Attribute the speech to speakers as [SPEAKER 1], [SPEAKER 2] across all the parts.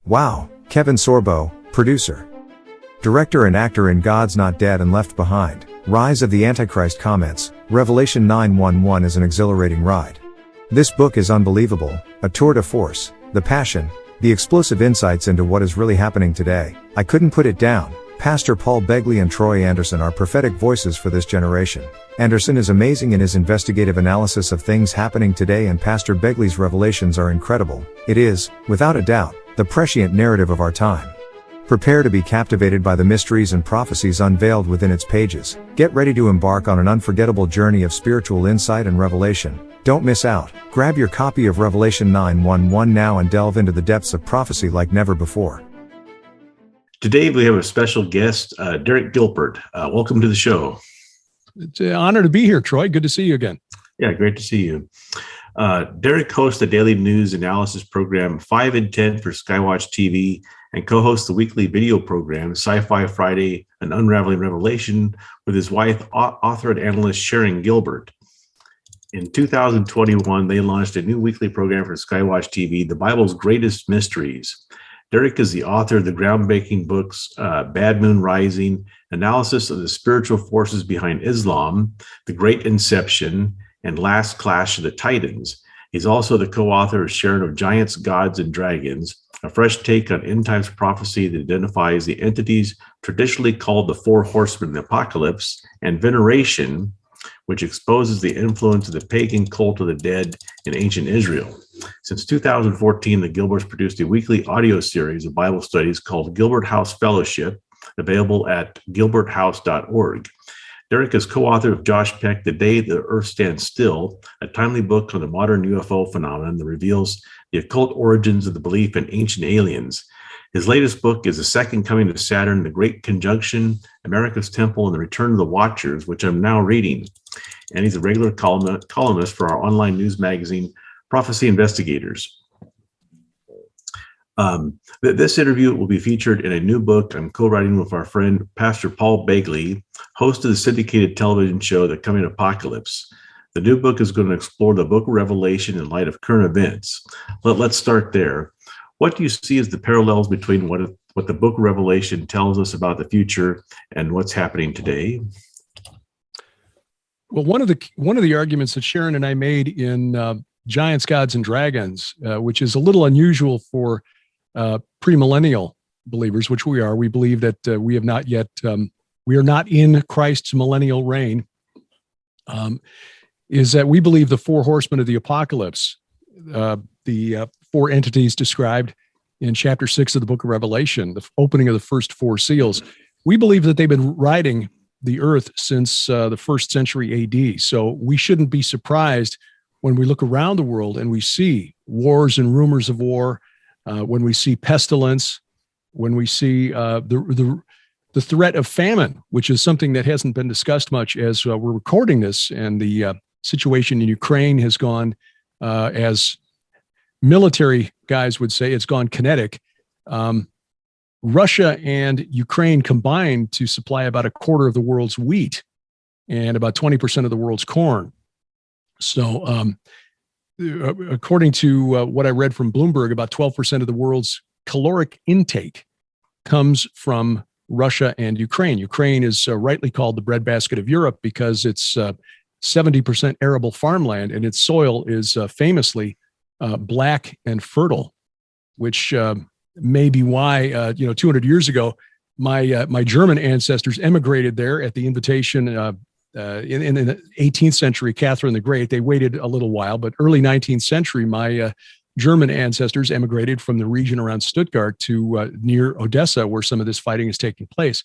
[SPEAKER 1] Wow, Kevin Sorbo, producer. Director and actor in God's Not Dead and Left Behind, Rise of the Antichrist comments, Revelation 9:11 is an exhilarating ride. This book is unbelievable, a tour de force, the passion, the explosive insights into what is really happening today. I couldn't put it down. Pastor Paul Begley and Troy Anderson are prophetic voices for this generation. Anderson is amazing in his investigative analysis of things happening today, and Pastor Begley's revelations are incredible. It is, without a doubt, the prescient narrative of our time. Prepare to be captivated by the mysteries and prophecies unveiled within its pages. Get ready to embark on an unforgettable journey of spiritual insight and revelation. Don't miss out. Grab your copy of Revelation 9:11 now and delve into the depths of prophecy like never before.
[SPEAKER 2] Today we have a special guest, Derek Gilbert. Welcome to the show.
[SPEAKER 3] It's an honor to be here, Troy. Good to see you again.
[SPEAKER 2] Yeah, great to see you. Derek hosts the daily news analysis program 5 in 10 for SkyWatch TV and co-hosts the weekly video program Sci-Fi Friday, An Unraveling Revelation, with his wife, author and analyst Sharon Gilbert. In 2021, they launched a new weekly program for SkyWatch TV, The Bible's Greatest Mysteries. Derek is the author of the groundbreaking books Bad Moon Rising, Analysis of the Spiritual Forces Behind Islam, The Great Inception, and Last Clash of the Titans. He's also the co-author of Sharon of Giants, Gods, and Dragons, a fresh take on end times prophecy that identifies the entities traditionally called the Four Horsemen of the Apocalypse, and Veneration, which exposes the influence of the pagan cult of the dead in ancient Israel. Since 2014, the Gilberts produced a weekly audio series of Bible studies called Gilbert House Fellowship, available at gilberthouse.org. Derek is co-author of Josh Peck, The Day the Earth Stands Still, a timely book on the modern UFO phenomenon that reveals the occult origins of the belief in ancient aliens. His latest book is The Second Coming of Saturn, The Great Conjunction, America's Temple, and the Return of the Watchers, which I'm now reading. And he's a regular columnist for our online news magazine, Prophecy Investigators. This interview will be featured in a new book I'm co-writing with our friend, Pastor Paul Begley, host of the syndicated television show, The Coming Apocalypse. The new book is going to explore the book of Revelation in light of current events. Let's start there. What do you see as the parallels between what the book of Revelation tells us about the future and what's happening today?
[SPEAKER 3] Well, one of the arguments that Sharon and I made in Giants, Gods, and Dragons, which is a little unusual for premillennial believers, which we are. We believe that we have not yet, we are not in Christ's millennial reign, is that we believe the four horsemen of the apocalypse, the four entities described in chapter 6 of the book of Revelation, the opening of the first four seals, we believe that they've been riding the earth since the 1st century AD. So we shouldn't be surprised when we look around the world and we see wars and rumors of war, when we see pestilence, when we see the threat of famine, which is something that hasn't been discussed much as we're recording this, and the situation in Ukraine has gone, as military guys would say, it's gone kinetic. Russia and Ukraine combined to supply about a quarter of the world's wheat and about 20% of the world's corn. So according to what I read from Bloomberg, about 12% of the world's caloric intake comes from Russia and Ukraine. Ukraine is rightly called the breadbasket of Europe because it's 70% arable farmland, and its soil is famously black and fertile, which may be why 200 years ago my German ancestors emigrated there at the invitation in the 18th century, Catherine the Great. They waited a little while, but early 19th century, my German ancestors emigrated from the region around Stuttgart to near Odessa, where some of this fighting is taking place.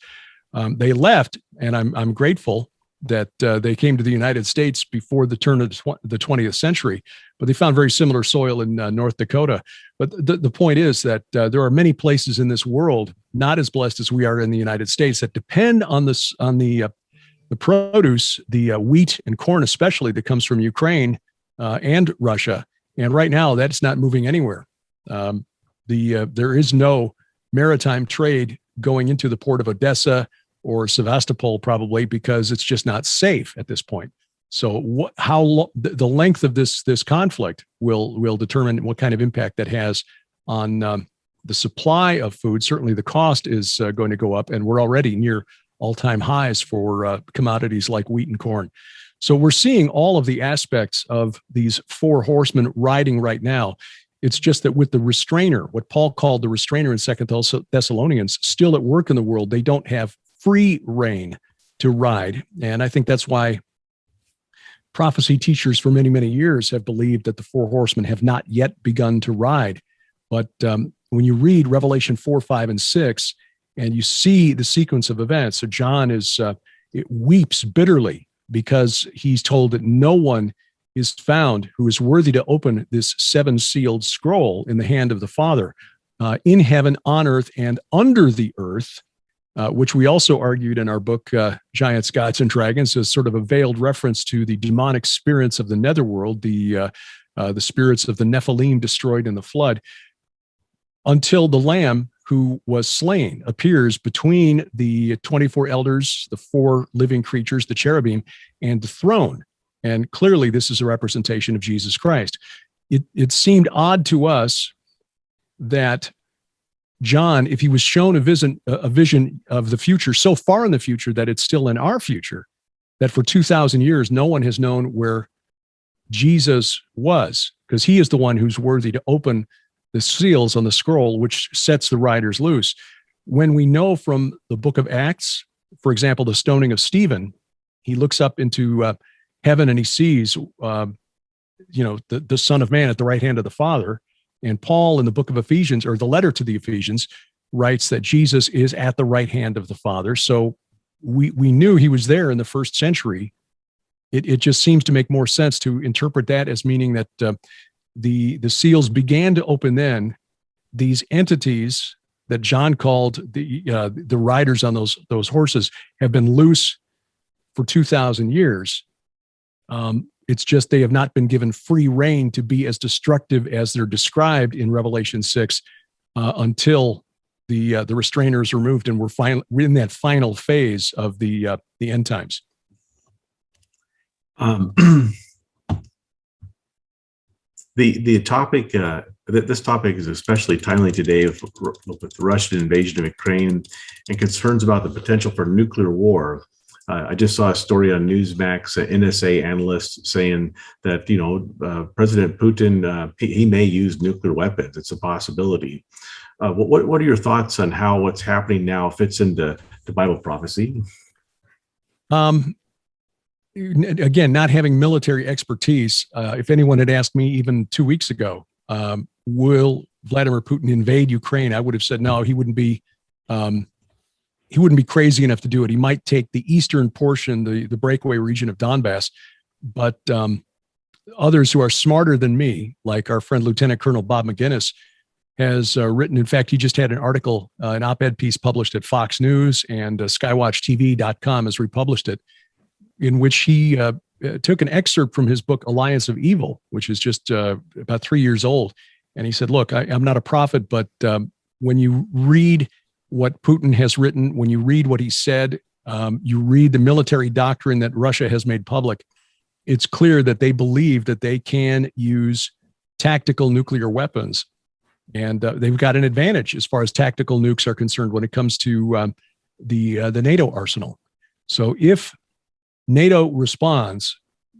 [SPEAKER 3] They left, and I'm grateful that they came to the United States before the turn of the 20th century, but they found very similar soil in North Dakota. But the point is that there are many places in this world not as blessed as we are in the United States that depend on the produce, the wheat and corn especially, that comes from Ukraine and Russia. And right now, that's not moving anywhere. There is no maritime trade going into the port of Odessa or Sevastopol, probably because it's just not safe at this point. So the length of this conflict will determine what kind of impact that has on the supply of food. Certainly the cost is going to go up, and we're already near all-time highs for commodities like wheat and corn. So we're seeing all of the aspects of these four horsemen riding right now. It's just that with the restrainer, what Paul called the restrainer in 2 Thessalonians, still at work in the world, they don't have free rein to ride. And I think that's why prophecy teachers for many, many years have believed that the four horsemen have not yet begun to ride. But when you read Revelation 4, 5, and 6, and you see the sequence of events, so John it weeps bitterly because he's told that no one is found who is worthy to open this seven-sealed scroll in the hand of the Father, in heaven, on earth, and under the earth, which we also argued in our book, Giants, Gods, and Dragons, as sort of a veiled reference to the demonic spirits of the netherworld, the spirits of the Nephilim destroyed in the flood, until the Lamb who was slain appears between the 24 elders, the four living creatures, the cherubim, and the throne. And clearly, this is a representation of Jesus Christ. It seemed odd to us that John, if he was shown a vision of the future so far in the future that it's still in our future, that for 2,000 years, no one has known where Jesus was, because he is the one who's worthy to open the seals on the scroll, which sets the riders loose. When we know from the book of Acts, for example, the stoning of Stephen, he looks up into heaven and he sees, the Son of Man at the right hand of the Father. And Paul in the book of Ephesians, or the letter to the Ephesians, writes that Jesus is at the right hand of the Father. So we knew he was there in the first century. It just seems to make more sense to interpret that as meaning that the seals began to open then. These entities that John called the riders on those horses have been loose for 2,000 years. It's just they have not been given free rein to be as destructive as they're described in Revelation 6 until the restrainer is removed, and we're in that final phase of the end times.
[SPEAKER 2] The topic, this topic is especially timely today with the Russian invasion of Ukraine and concerns about the potential for nuclear war. I just saw a story on Newsmax, NSA analyst saying that, President Putin, he may use nuclear weapons. It's a possibility. What are your thoughts on how what's happening now fits into Bible prophecy?
[SPEAKER 3] Again, not having military expertise, if anyone had asked me even 2 weeks ago, will Vladimir Putin invade Ukraine, I would have said no. He wouldn't be crazy enough to do it. He might take the eastern portion, the breakaway region of Donbass, but others who are smarter than me, like our friend Lieutenant Colonel Bob McGinnis, has written. In fact, he just had an article, an op-ed piece published at Fox News, and SkyWatchTV.com has republished it, in which he took an excerpt from his book, Alliance of Evil, which is just about 3 years old. And he said, look, I'm not a prophet, but when you read what Putin has written, when you read what he said, you read the military doctrine that Russia has made public, it's clear that they believe that they can use tactical nuclear weapons. And they've got an advantage as far as tactical nukes are concerned when it comes to the NATO arsenal. So if NATO responds,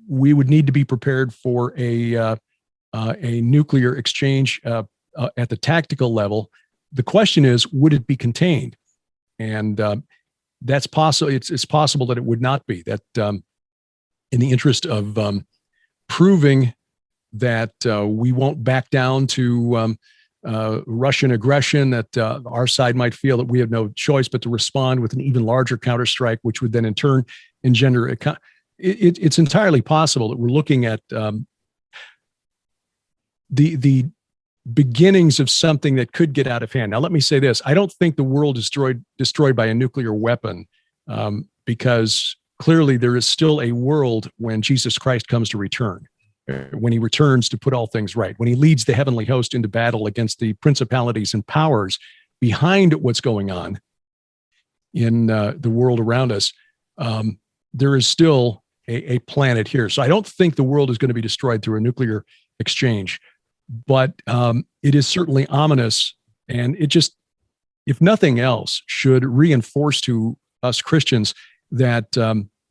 [SPEAKER 3] we would need to be prepared for a nuclear exchange at the tactical level. The question is, would it be contained? And that's possible. It's possible that it would not be. That in the interest of proving that we won't back down to Russian aggression, that our side might feel that we have no choice but to respond with an even larger counterstrike, which would then in turn engender. It's entirely possible that we're looking at the beginnings of something that could get out of hand. Now, let me say this. I don't think the world is destroyed by a nuclear weapon, because clearly there is still a world when Jesus Christ comes to return, when he returns to put all things right, when he leads the heavenly host into battle against the principalities and powers behind what's going on in the world around us. There is still a planet here. So I don't think the world is going to be destroyed through a nuclear exchange. but it is certainly ominous, and it just, if nothing else, should reinforce to us Christians that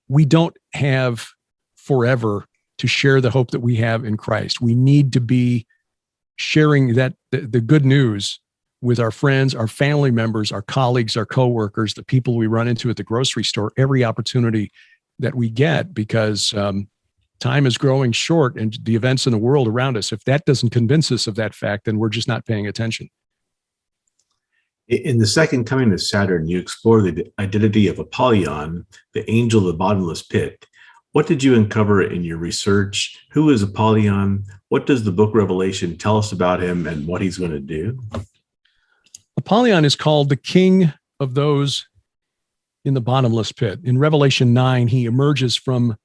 [SPEAKER 3] we don't have forever to share the hope that we have in Christ. We need to be sharing that the good news with our friends, our family members, our colleagues, our coworkers, the people we run into at the grocery store, every opportunity that we get, because time is growing short and the events in the world around us. If that doesn't convince us of that fact, then we're just not paying attention.
[SPEAKER 2] In the second coming of Saturn, you explore the identity of Apollyon, the angel of the bottomless pit. What did you uncover in your research? Who is Apollyon? What does the book Revelation tell us about him and what he's going to do?
[SPEAKER 3] Apollyon is called the king of those in the bottomless pit. In Revelation 9, he emerges from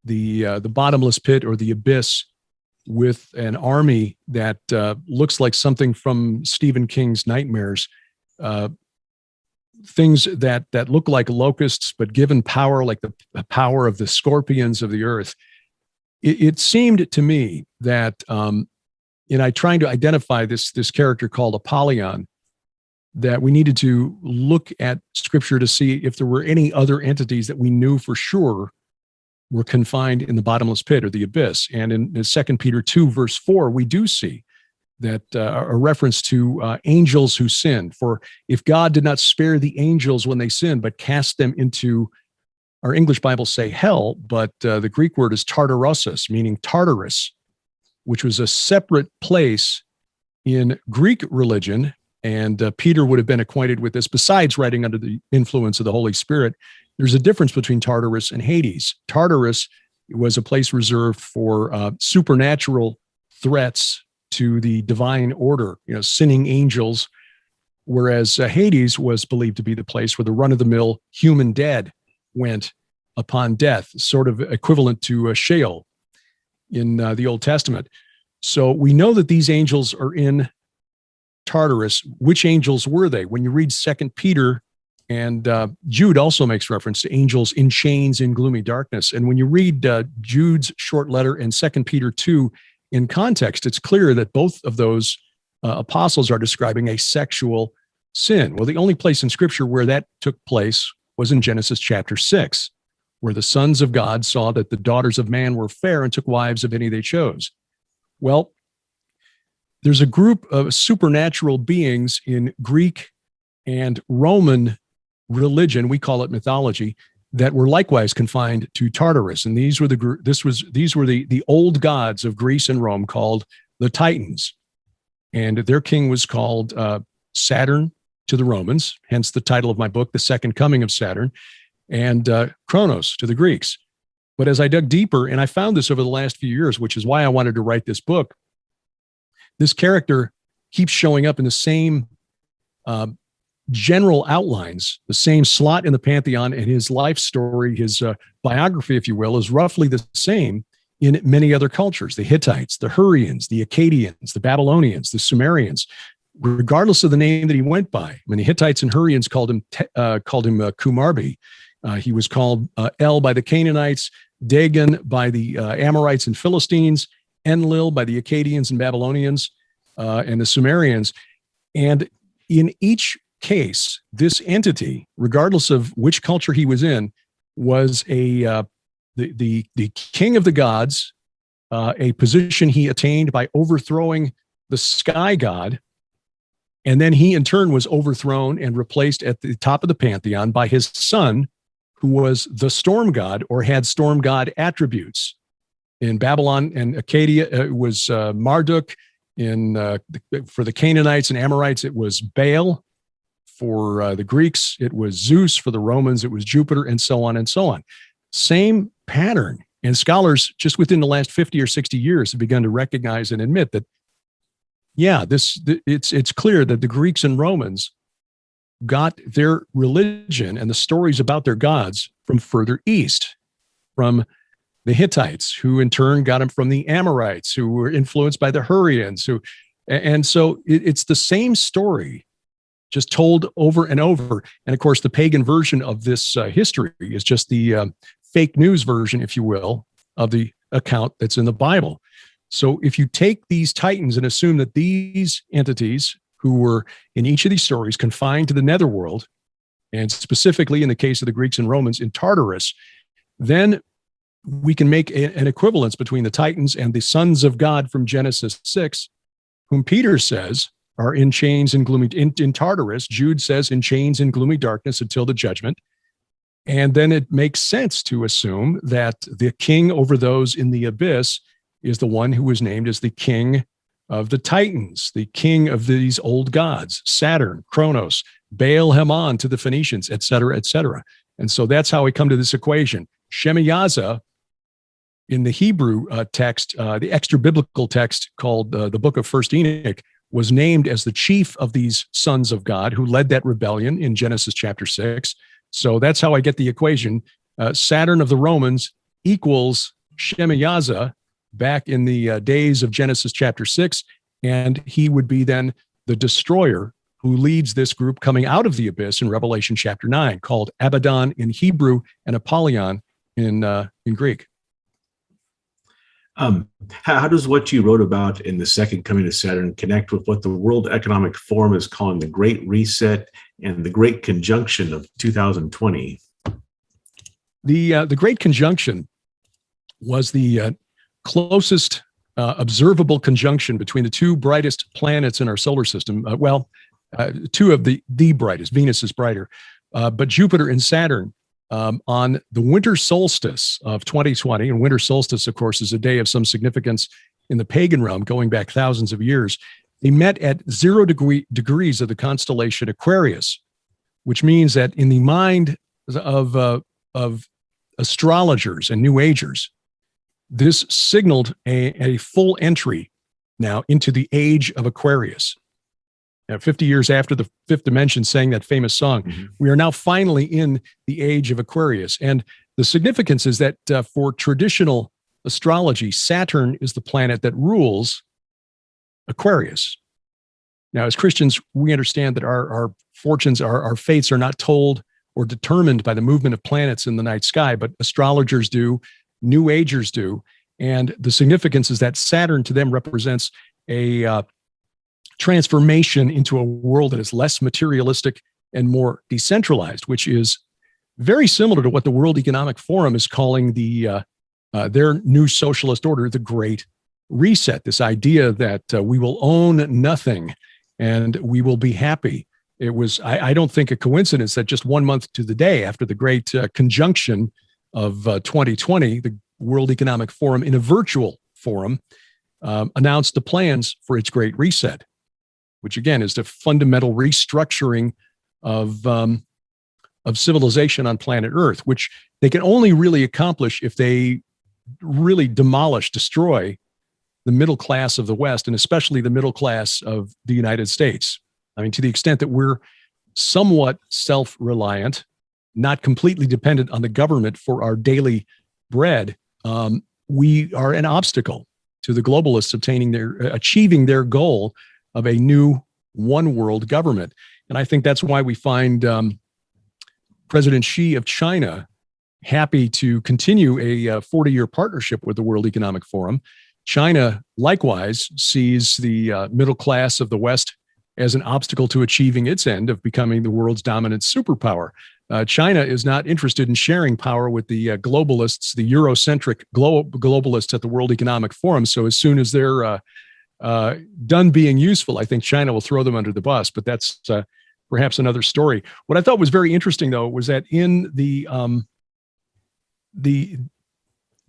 [SPEAKER 3] the bottomless pit, or the abyss, with an army that looks like something from Stephen King's nightmares. Things that look like locusts, but given power like the power of the scorpions of the earth. It seemed to me that in trying to identify this character called Apollyon, that we needed to look at Scripture to see if there were any other entities that we knew for sure were confined in the bottomless pit or the abyss. And in 2 Peter 2, verse 4, we do see that a reference to angels who sinned. For if God did not spare the angels when they sinned, but cast them into, our English Bibles say hell, but the Greek word is Tartarosus, meaning Tartarus, which was a separate place in Greek religion. And Peter would have been acquainted with this, besides writing under the influence of the Holy Spirit. There's a difference between Tartarus and Hades. Tartarus was a place reserved for supernatural threats to the divine order, sinning angels, whereas Hades was believed to be the place where the run-of-the-mill human dead went upon death, sort of equivalent to Sheol in the Old Testament. So we know that these angels are in Tartarus. Which angels were they? When you read 2 Peter, and Jude also makes reference to angels in chains in gloomy darkness. And when you read Jude's short letter in 2 Peter 2 in context, it's clear that both of those apostles are describing a sexual sin. Well, the only place in Scripture where that took place was in Genesis chapter 6, where the sons of God saw that the daughters of man were fair and took wives of any they chose. Well, there's a group of supernatural beings in Greek and Roman religion, we call it mythology, that were likewise confined to Tartarus. And these were the old gods of Greece and Rome, called the Titans. And their king was called Saturn to the Romans, hence the title of my book, The Second Coming of Saturn, and Kronos to the Greeks. But as I dug deeper, and I found this over the last few years, which is why I wanted to write this book, this character keeps showing up in the same general outlines, the same slot in the pantheon, and his life story, his biography, if you will, is roughly the same in many other cultures. The Hittites, the Hurrians, the Akkadians, the Babylonians, the Sumerians, regardless of the name that he went by. I mean, the Hittites and Hurrians called him Kumarbi. He was called El by the Canaanites, Dagon by the Amorites and Philistines, Enlil by the Akkadians and Babylonians, and the Sumerians. And in each case, this entity, regardless of which culture he was in, was the king of the gods, a position he attained by overthrowing the sky god. And then he in turn was overthrown and replaced at the top of the pantheon by his son, who was the storm god, or had storm god attributes. In Babylon and Acadia, it was Marduk. For the Canaanites and Amorites, it was Baal. For the Greeks, it was Zeus. For the Romans, it was Jupiter, and so on and so on. Same pattern. And scholars just within the last 50 or 60 years have begun to recognize and admit that, yeah, it's clear that the Greeks and Romans got their religion and the stories about their gods from further east, from the Hittites, who in turn got them from the Amorites, who were influenced by the Hurrians. And so it's the same story, just told over and over. And of course, the pagan version of this history is just the fake news version, if you will, of the account that's in the Bible. So if you take these titans and assume that these entities who were in each of these stories confined to the netherworld, and specifically in the case of the Greeks and Romans in Tartarus, then we can make an equivalence between the titans and the sons of God from Genesis 6, whom Peter says are in chains and gloomy, in Tartarus. Jude says in chains and gloomy darkness until the judgment. And then it makes sense to assume that the king over those in the abyss is the one who was named as the king of the Titans, the king of these old gods, Saturn, Kronos, Baal Hamon to the Phoenicians, et cetera, et cetera. And so that's how we come to this equation. Shemyaza, in the Hebrew text, the extra biblical text called the Book of First Enoch, was named as the chief of these sons of God who led that rebellion in Genesis chapter 6. So that's how I get the equation. Saturn of the Romans equals Shemyaza back in the days of Genesis chapter 6, and he would be then the destroyer who leads this group coming out of the abyss in Revelation chapter 9, called Abaddon in Hebrew and Apollyon in Greek.
[SPEAKER 2] How does what you wrote about in the second coming of Saturn connect with what the World Economic Forum is calling the Great Reset and the Great Conjunction of 2020?
[SPEAKER 3] The Great Conjunction was the closest observable conjunction between the two brightest planets in our solar system. Two of the brightest. Venus is brighter, but Jupiter and Saturn on the winter solstice of 2020. And winter solstice, of course, is a day of some significance in the pagan realm going back thousands of years. They met at 0 degrees of the constellation Aquarius, which means that in the mind of astrologers and New Agers, this signaled a full entry now into the age of Aquarius. Now, 50 years after the Fifth Dimension sang that famous song, we are now finally in the age of Aquarius. And the significance is that for traditional astrology, Saturn is the planet that rules Aquarius. Now, as Christians, we understand that our fortunes, our fates are not told or determined by the movement of planets in the night sky, but astrologers do, New Agers do. And the significance is that Saturn to them represents a transformation into a world that is less materialistic and more decentralized, which is very similar to what the World Economic Forum is calling their new socialist order, the Great Reset. This idea that we will own nothing and we will be happy. It was, I don't think, a coincidence that just 1 month to the day after the Great Conjunction of 2020, the World Economic Forum, in a virtual forum, announced the plans for its Great Reset, which again is the fundamental restructuring of civilization on planet Earth, which they can only really accomplish if they really destroy the middle class of the West, and especially the middle class of the United States. I mean, to the extent that we're somewhat self-reliant, not completely dependent on the government for our daily bread, we are an obstacle to the globalists achieving their goal of a new one world government. And I think that's why we find President Xi of China happy to continue a 40-year partnership with the World Economic Forum. China likewise sees the middle class of the West as an obstacle to achieving its end of becoming the world's dominant superpower. China is not interested in sharing power with the globalists, the Eurocentric globalists at the World Economic Forum. So as soon as they're done being useful, I think China will throw them under the bus, but that's perhaps another story. What I thought was very interesting, though, was that in the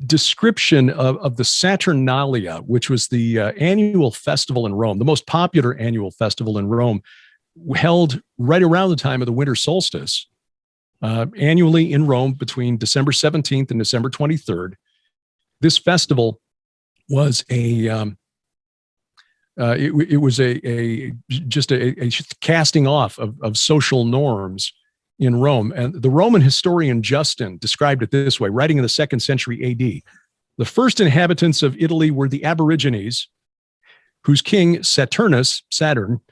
[SPEAKER 3] description of the Saturnalia, which was the annual festival in Rome, the most popular annual festival in Rome, held right around the time of the winter solstice, annually in Rome between December 17th and December 23rd. This festival was a casting off of social norms in Rome. And the Roman historian Justin described it this way, writing in the 2nd century AD. The first inhabitants of Italy were the Aborigines, whose king Saturnus, Saturn,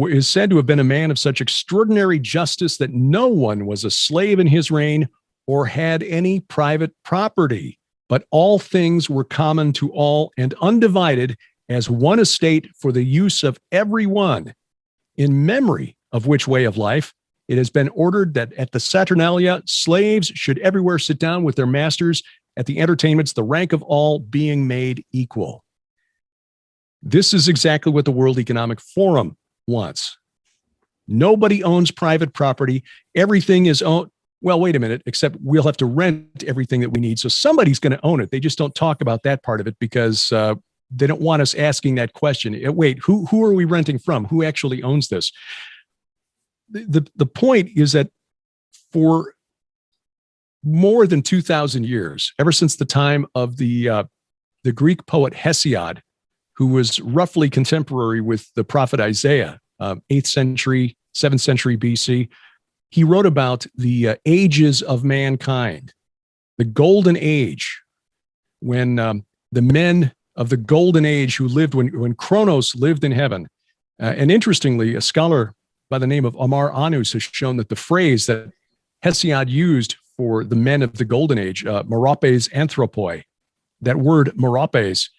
[SPEAKER 3] is said to have been a man of such extraordinary justice that no one was a slave in his reign or had any private property. but all things were common to all and undivided as one estate for the use of every one, in memory of which way of life it has been ordered that at the Saturnalia, slaves should everywhere sit down with their masters, at the entertainments, the rank of all being made equal. This is exactly what the World Economic Forum wants. Nobody owns private property. Everything is owned. Well, wait a minute, except we'll have to rent everything that we need. So somebody's going to own it. They just don't talk about that part of it because they don't want us asking that question. Wait, who are we renting from? Who actually owns this? The point is that for more than 2,000 years, ever since the time of the Greek poet Hesiod, who was roughly contemporary with the prophet Isaiah, 8th century, 7th century BC, he wrote about the ages of mankind, the golden age, when the men of the golden age who lived when Kronos lived in heaven. And interestingly, a scholar by the name of Amar Anus has shown that the phrase that Hesiod used for the men of the golden age, meropes anthropoi, that word meropes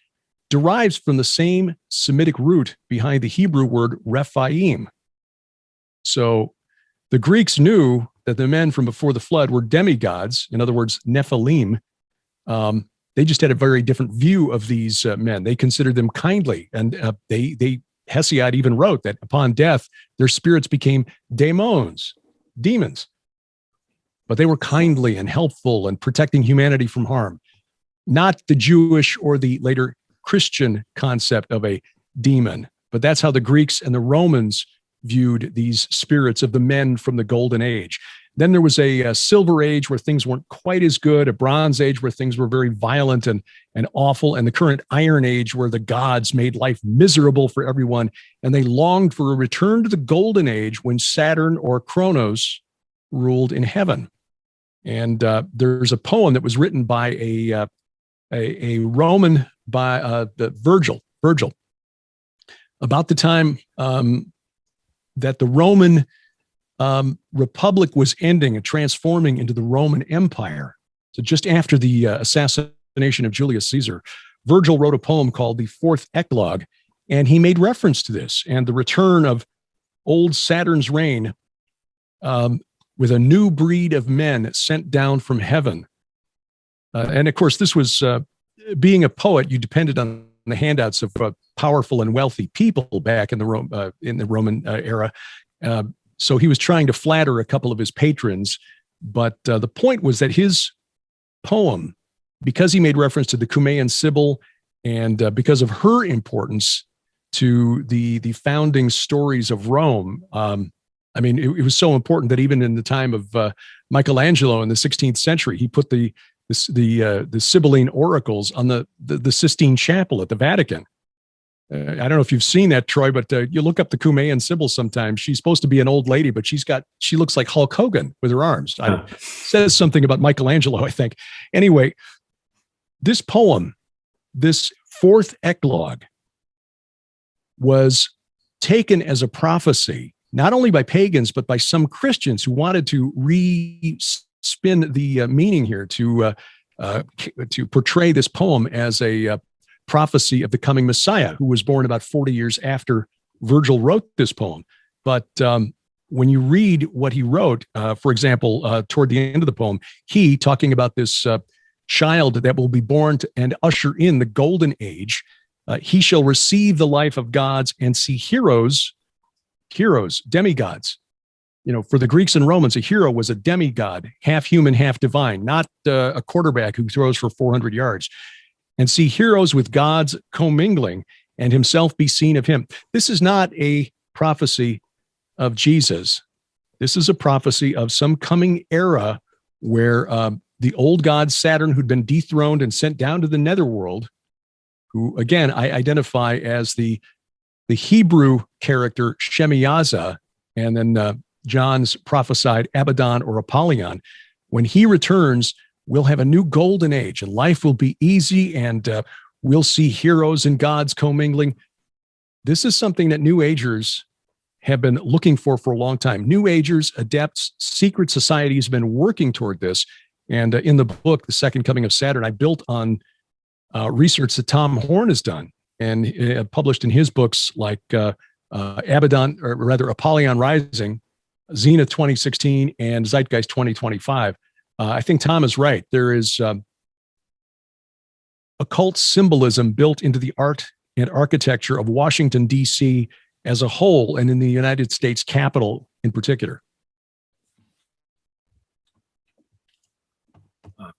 [SPEAKER 3] derives from the same Semitic root behind the Hebrew word Rephaim. So the Greeks knew that the men from before the flood were demigods, in other words, Nephilim. They just had a very different view of these men. They considered them kindly, and Hesiod even wrote that upon death, their spirits became demons. But they were kindly and helpful and protecting humanity from harm. Not the Jewish or the later Christian concept of a demon, but that's how the Greeks and the Romans viewed these spirits of the men from the golden age. Then there was a silver age where things weren't quite as good, a bronze age where things were very violent and awful, and the current iron age where the gods made life miserable for everyone. And they longed for a return to the golden age when Saturn or Kronos ruled in heaven. And there's a poem that was written by a Roman, by Virgil, about the time that the Roman Republic was ending and transforming into the Roman Empire. So just after the assassination of Julius Caesar, Virgil wrote a poem called the Fourth Eclogue, and he made reference to this and the return of old Saturn's reign with a new breed of men sent down from heaven. And of course, this was, being a poet, you depended on the handouts of powerful and wealthy people back in the Roman era. So he was trying to flatter a couple of his patrons, but the point was that his poem, because he made reference to the Cumaean Sibyl and because of her importance to the founding stories of Rome, I mean, it was so important that even in the time of Michelangelo in the 16th century, he put the Sibylline oracles on the Sistine Chapel at the Vatican. I don't know if you've seen that, Troy, but you look up the Cumaean Sibyl sometimes. She's supposed to be an old lady, but she looks like Hulk Hogan with her arms. Says something about Michelangelo, I think. Anyway, this poem, this Fourth Eclogue, was taken as a prophecy, not only by pagans, but by some Christians who wanted to re-spin the meaning here to portray this poem as a prophecy of the coming Messiah, who was born about 40 years after Virgil wrote this poem. But when you read what he wrote, for example, toward the end of the poem, he, talking about this child that will be born and usher in the golden age, he shall receive the life of gods and see heroes, demigods. You know, for the Greeks and Romans, a hero was a demigod, half human, half divine, not a quarterback who throws for 400 yards. And see heroes with gods commingling, and himself be seen of him. This is not a prophecy of Jesus. This is a prophecy of some coming era where the old god Saturn, who'd been dethroned and sent down to the netherworld, who again I identify as the Hebrew character Shemiyaza, and then John's prophesied Abaddon or Apollyon. When he returns, we'll have a new golden age, and life will be easy, and we'll see heroes and gods commingling. This is something that New Agers have been looking for a long time. New Agers, adepts, secret societies have been working toward this, And in the book, The Second Coming of Saturn, I built on research that Tom Horn has done and published in his books like Abaddon, or rather Apollyon Rising, Zenith 2016, and Zeitgeist 2025. I think Tom is right. There is occult symbolism built into the art and architecture of Washington, D.C. as a whole, and in the United States Capitol in particular.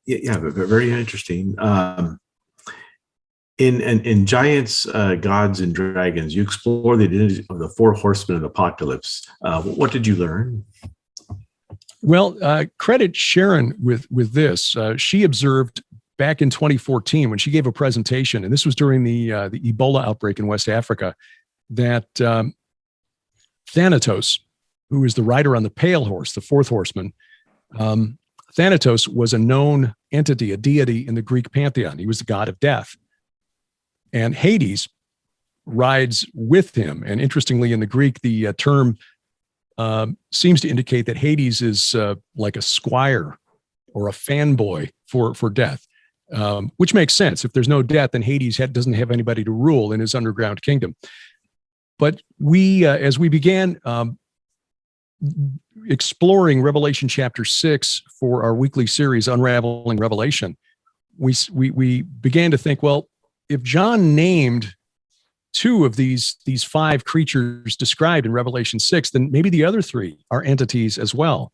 [SPEAKER 2] Very interesting. In Giants, Gods, and Dragons, you explore the identity of the Four Horsemen of the Apocalypse. What did you learn?
[SPEAKER 3] Well, credit Sharon with this. She observed back in 2014 when she gave a presentation, and this was during the Ebola outbreak in West Africa, that Thanatos, who is the rider on the pale horse, the fourth horseman, Thanatos was a known entity, a deity in the Greek pantheon. He was the god of death. And Hades rides with him. And interestingly, in the Greek, the term seems to indicate that Hades is like a squire or a fanboy for death, which makes sense. If there's no death, then Hades doesn't have anybody to rule in his underground kingdom. But we, as we began exploring Revelation chapter 6 for our weekly series, Unraveling Revelation, we began to think, well, if John named two of these five creatures described in Revelation 6, then maybe the other three are entities as well.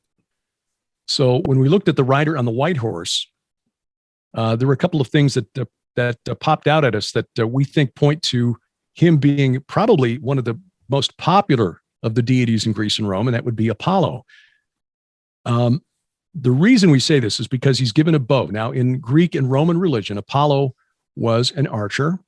[SPEAKER 3] So when we looked at the rider on the white horse, there were a couple of things that popped out at us that we think point to him being probably one of the most popular of the deities in Greece and Rome, and that would be Apollo. The reason we say this is because he's given a bow. Now, in Greek and Roman religion, Apollo was an archer,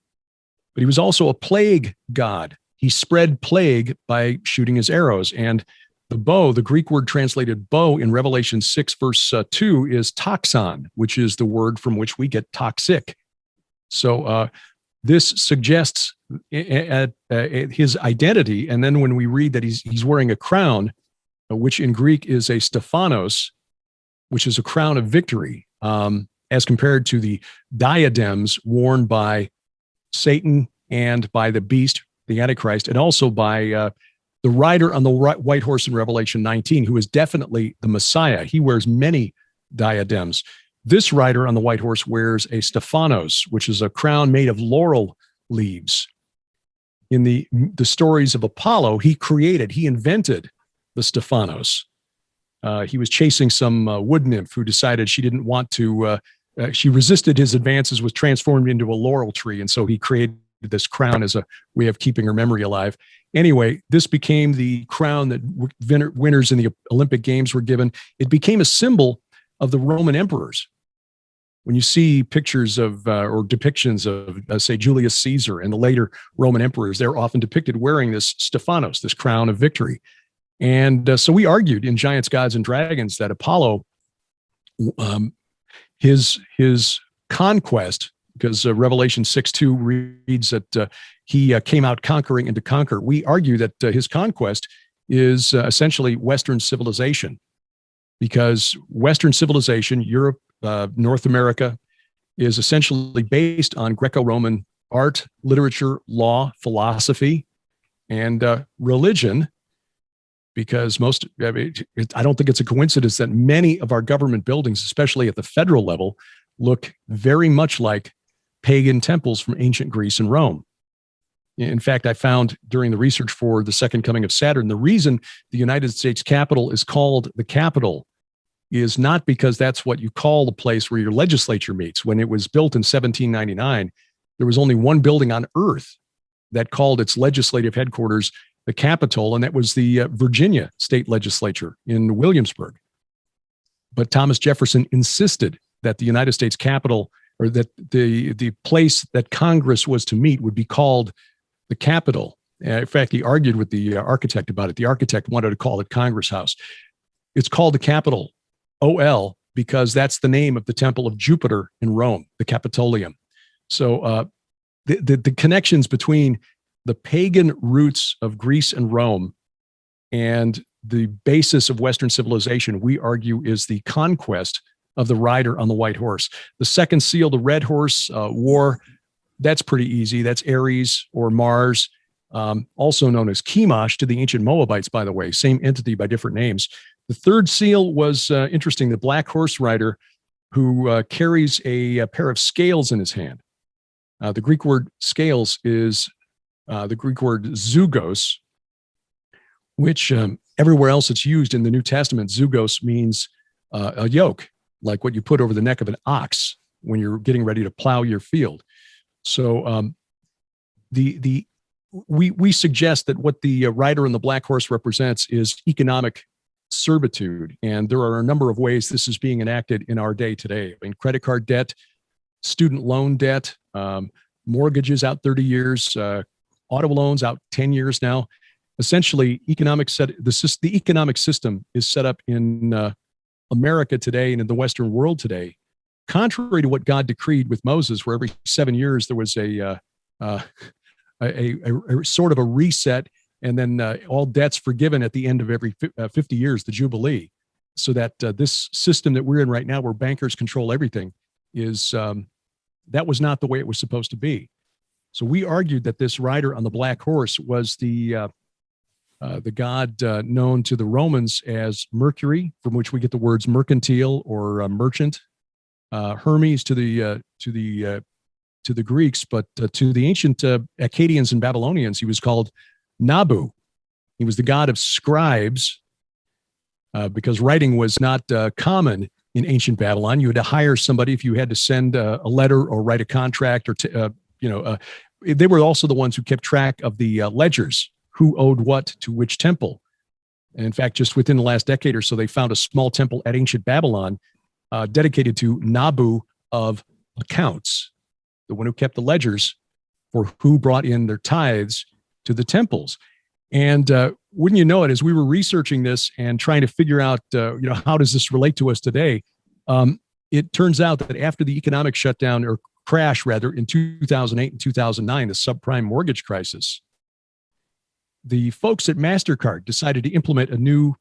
[SPEAKER 3] but he was also a plague god. He spread plague by shooting his arrows. And the bow, the Greek word translated bow in Revelation 6, verse 2, is toxon, which is the word from which we get toxic. So this suggests his identity. And then when we read that he's wearing a crown, which in Greek is a Stephanos, which is a crown of victory, as compared to the diadems worn by Satan and by the beast, the Antichrist, and also by the rider on the white horse in Revelation 19, who is definitely the Messiah. He wears many diadems. This rider on the white horse wears a Stephanos, which is a crown made of laurel leaves. In the stories of Apollo, he invented the Stephanos. He was chasing some wood nymph who decided she didn't want to, she resisted his advances, was transformed into a laurel tree. And so he created this crown as a way of keeping her memory alive. Anyway, this became the crown that winners in the Olympic Games were given. It became a symbol of the Roman emperors. When you see pictures of or depictions of, say, Julius Caesar and the later Roman emperors, they're often depicted wearing this Stephanos, this crown of victory. And so we argued in Giants, Gods, and Dragons that Apollo, his conquest, because Revelation 6:2 reads that he came out conquering and to conquer. We argue that his conquest is essentially Western civilization, because Western civilization, Europe, North America, is essentially based on Greco-Roman art, literature, law, philosophy, and religion. Because I don't think it's a coincidence that many of our government buildings, especially at the federal level, look very much like pagan temples from ancient Greece and Rome. In fact, I found during the research for the Second Coming of Saturn, the reason the United States Capitol is called the Capitol is not because that's what you call the place where your legislature meets. When it was built in 1799, there was only one building on Earth that called its legislative headquarters the Capitol, and that was the Virginia state legislature in Williamsburg. But Thomas Jefferson insisted that the United States Capitol, or that the place that Congress was to meet, would be called the Capitol. In fact, he argued with the architect about it. The architect wanted to call it Congress House. It's called the Capitol, OL, because that's the name of the temple of Jupiter in Rome, the Capitolium. So the connections between the pagan roots of Greece and Rome and the basis of Western civilization, we argue, is the conquest of the rider on the white horse. The second seal, the red horse, war, that's pretty easy. That's Ares or Mars, also known as Chemosh to the ancient Moabites, by the way, same entity by different names. The third seal was interesting, the black horse rider who carries a pair of scales in his hand. The Greek word scales is the Greek word zugos, which everywhere else it's used in the New Testament, zugos means a yoke, like what you put over the neck of an ox when you're getting ready to plow your field. So we suggest that what the rider on the black horse represents is economic servitude, and there are a number of ways this is being enacted in our day today. I mean, credit card debt, student loan debt, mortgages out 30 years, auto loans out 10 years now. Essentially, the economic system is set up in America today and in the Western world today, contrary to what God decreed with Moses, where every 7 years there was a sort of a reset, and then all debts forgiven at the end of every 50 years, the Jubilee. So that this system that we're in right now, where bankers control everything, is that was not the way it was supposed to be. So we argued that this rider on the black horse was the god known to the Romans as Mercury, from which we get the words mercantile or merchant. Hermes to the Greeks, but to the ancient Akkadians and Babylonians, he was called Nabu. He was the god of scribes because writing was not common in ancient Babylon. You had to hire somebody if you had to send a letter or write a contract, or they were also the ones who kept track of the ledgers, who owed what to which temple. And in fact, just within the last decade or so, they found a small temple at ancient Babylon dedicated to Nabu of accounts, the one who kept the ledgers for who brought in their tithes to the temples. And wouldn't you know it, as we were researching this and trying to figure out, how does this relate to us today? It turns out that after the economic shutdown, or crash rather, in 2008 and 2009, the subprime mortgage crisis, the folks at MasterCard decided to implement a new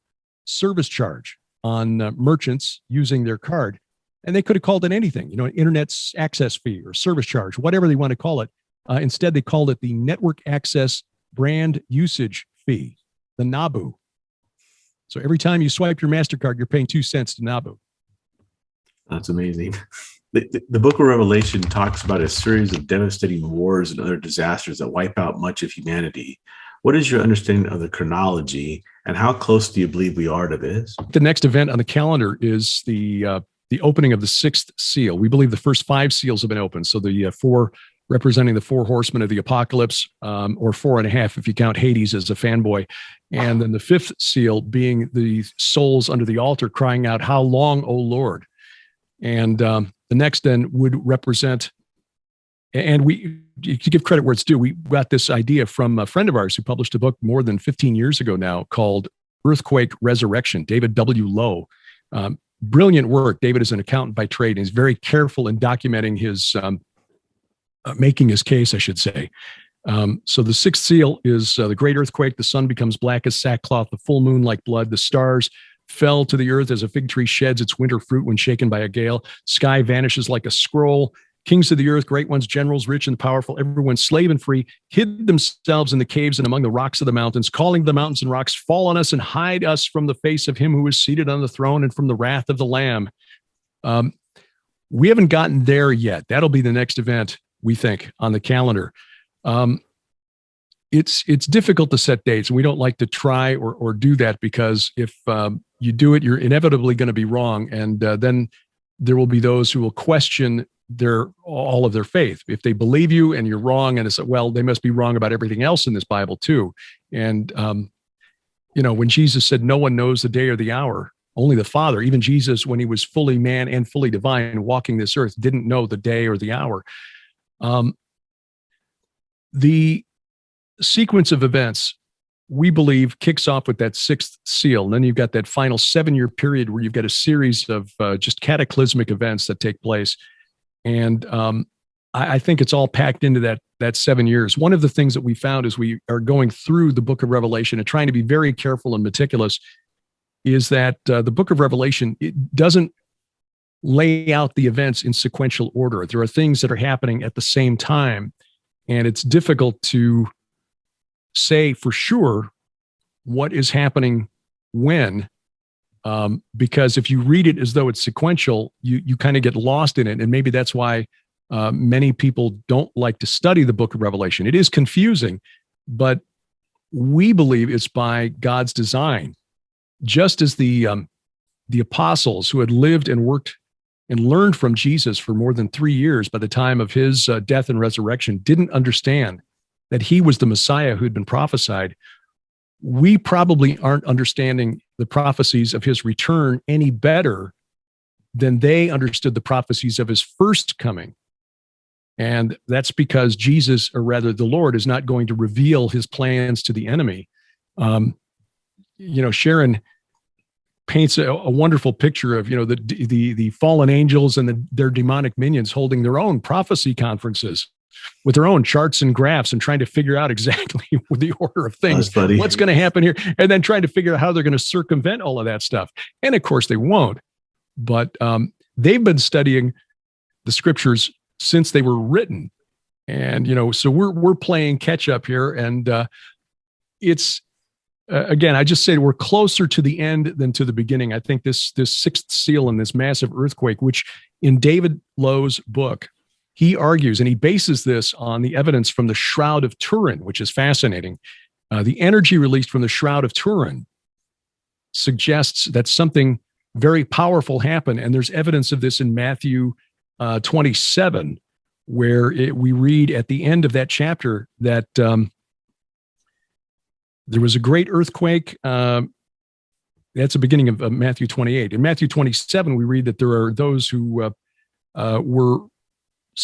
[SPEAKER 3] service charge on merchants using their card. And they could have called it anything, an internet access fee or service charge, whatever they want to call it. Instead, they called it the network access brand usage fee, the NABU. So every time you swipe your MasterCard, you're paying 2 cents to NABU.
[SPEAKER 2] That's amazing. The book of Revelation talks about a series of devastating wars and other disasters that wipe out much of humanity. What is your understanding of the chronology, and how close do you believe we are to this?
[SPEAKER 3] The next event on the calendar is the opening of the sixth seal. We believe the first 5 seals have been opened. So the 4 representing the 4 horsemen of the apocalypse, or 4.5 if you count Hades as a fanboy. And then the 5th seal being the souls under the altar crying out, "How long, O Lord?" And the next then would represent, and to give credit where it's due, we got this idea from a friend of ours who published a book more than 15 years ago now called Earthquake Resurrection, David W. Lowe. Brilliant work. David is an accountant by trade, and he's very careful in documenting his, making his case, I should say. So the 6th seal is the great earthquake. The sun becomes black as sackcloth, the full moon like blood, the stars fell to the earth as a fig tree sheds its winter fruit when shaken by a gale. Sky vanishes like a scroll. Kings of the earth, great ones, generals, rich and powerful, everyone slave and free, hid themselves in the caves and among the rocks of the mountains, calling the mountains and rocks, fall on us and hide us from the face of him who is seated on the throne and from the wrath of the Lamb. We haven't gotten there yet. That'll be the next event, we think, on the calendar. It's difficult to set dates, and we don't like to try or do that, because if you do it, you're inevitably going to be wrong, and then there will be those who will question all of their faith. If they believe you and you're wrong, and it's, well, they must be wrong about everything else in this Bible too. And when Jesus said no one knows the day or the hour, only the Father, even Jesus, when he was fully man and fully divine walking this earth, didn't know the day or the hour. The sequence of events, we believe, kicks off with that 6th seal. And then you've got that final 7-year period where you've got a series of just cataclysmic events that take place. And I think it's all packed into that 7 years. One of the things that we found as we are going through the book of Revelation and trying to be very careful and meticulous is that the book of Revelation, it doesn't lay out the events in sequential order. There are things that are happening at the same time, and it's difficult to say for sure what is happening when, because if you read it as though it's sequential, you kind of get lost in it. And maybe that's why many people don't like to study the book of Revelation. It is confusing, but we believe it's by God's design. Just as the apostles who had lived and worked and learned from Jesus for more than 3 years by the time of his death and resurrection didn't understand that he was the Messiah who had been prophesied, we probably aren't understanding the prophecies of his return any better than they understood the prophecies of his first coming. And that's because Jesus, or rather the Lord, is not going to reveal his plans to the enemy. Sharon paints a wonderful picture of, the fallen angels and their demonic minions holding their own prophecy conferences with their own charts and graphs and trying to figure out exactly the order of things, what's going to happen here, and then trying to figure out how they're going to circumvent all of that stuff. And of course they won't, but they've been studying the scriptures since they were written. And, so we're playing catch up here. And it's, again, I just say we're closer to the end than to the beginning. I think this sixth seal and this massive earthquake, which in David Lowe's book, he argues, and he bases this on the evidence from the Shroud of Turin, which is fascinating. The energy released from the Shroud of Turin suggests that something very powerful happened. And there's evidence of this in Matthew 27, where we read at the end of that chapter that there was a great earthquake. That's the beginning of Matthew 28. In Matthew 27, we read that there are those who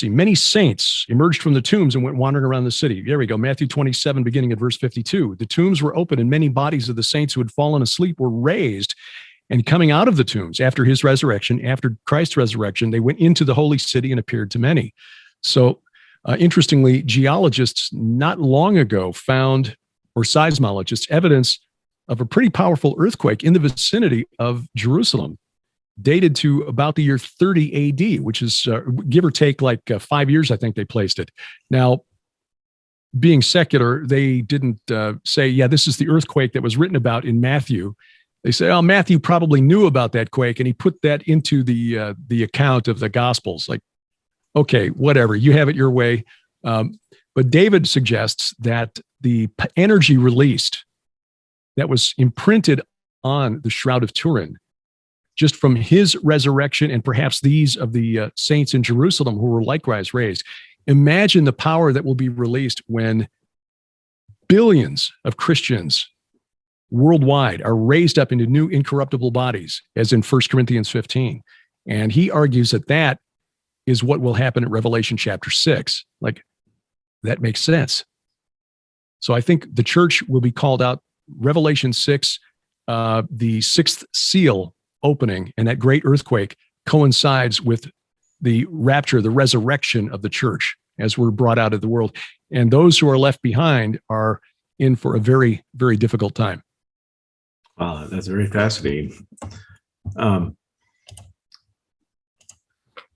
[SPEAKER 3] many saints emerged from the tombs and went wandering around the city. There we go. Matthew 27, beginning at verse 52. The tombs were open and many bodies of the saints who had fallen asleep were raised. And coming out of the tombs after his resurrection, after Christ's resurrection, they went into the holy city and appeared to many. So interestingly, geologists not long ago found, or seismologists, evidence of a pretty powerful earthquake in the vicinity of Jerusalem, dated to about the year 30 AD, which is give or take like 5 years, I think they placed it. Now, being secular, they didn't say, yeah, this is the earthquake that was written about in Matthew. They say, oh, Matthew probably knew about that quake, and he put that into the account of the Gospels. Like, okay, whatever, you have it your way. But David suggests that the energy released that was imprinted on the Shroud of Turin, just from his resurrection and perhaps these of the saints in Jerusalem who were likewise raised. Imagine the power that will be released when billions of Christians worldwide are raised up into new incorruptible bodies, as in 1 Corinthians 15. And he argues that that is what will happen at Revelation chapter 6. Like, that makes sense. So I think the church will be called out. Revelation 6, the sixth seal opening and that great earthquake coincides with the rapture, the resurrection of the church as we're brought out of the world. And those who are left behind are in for a very, very difficult time.
[SPEAKER 2] Wow, that's very fascinating.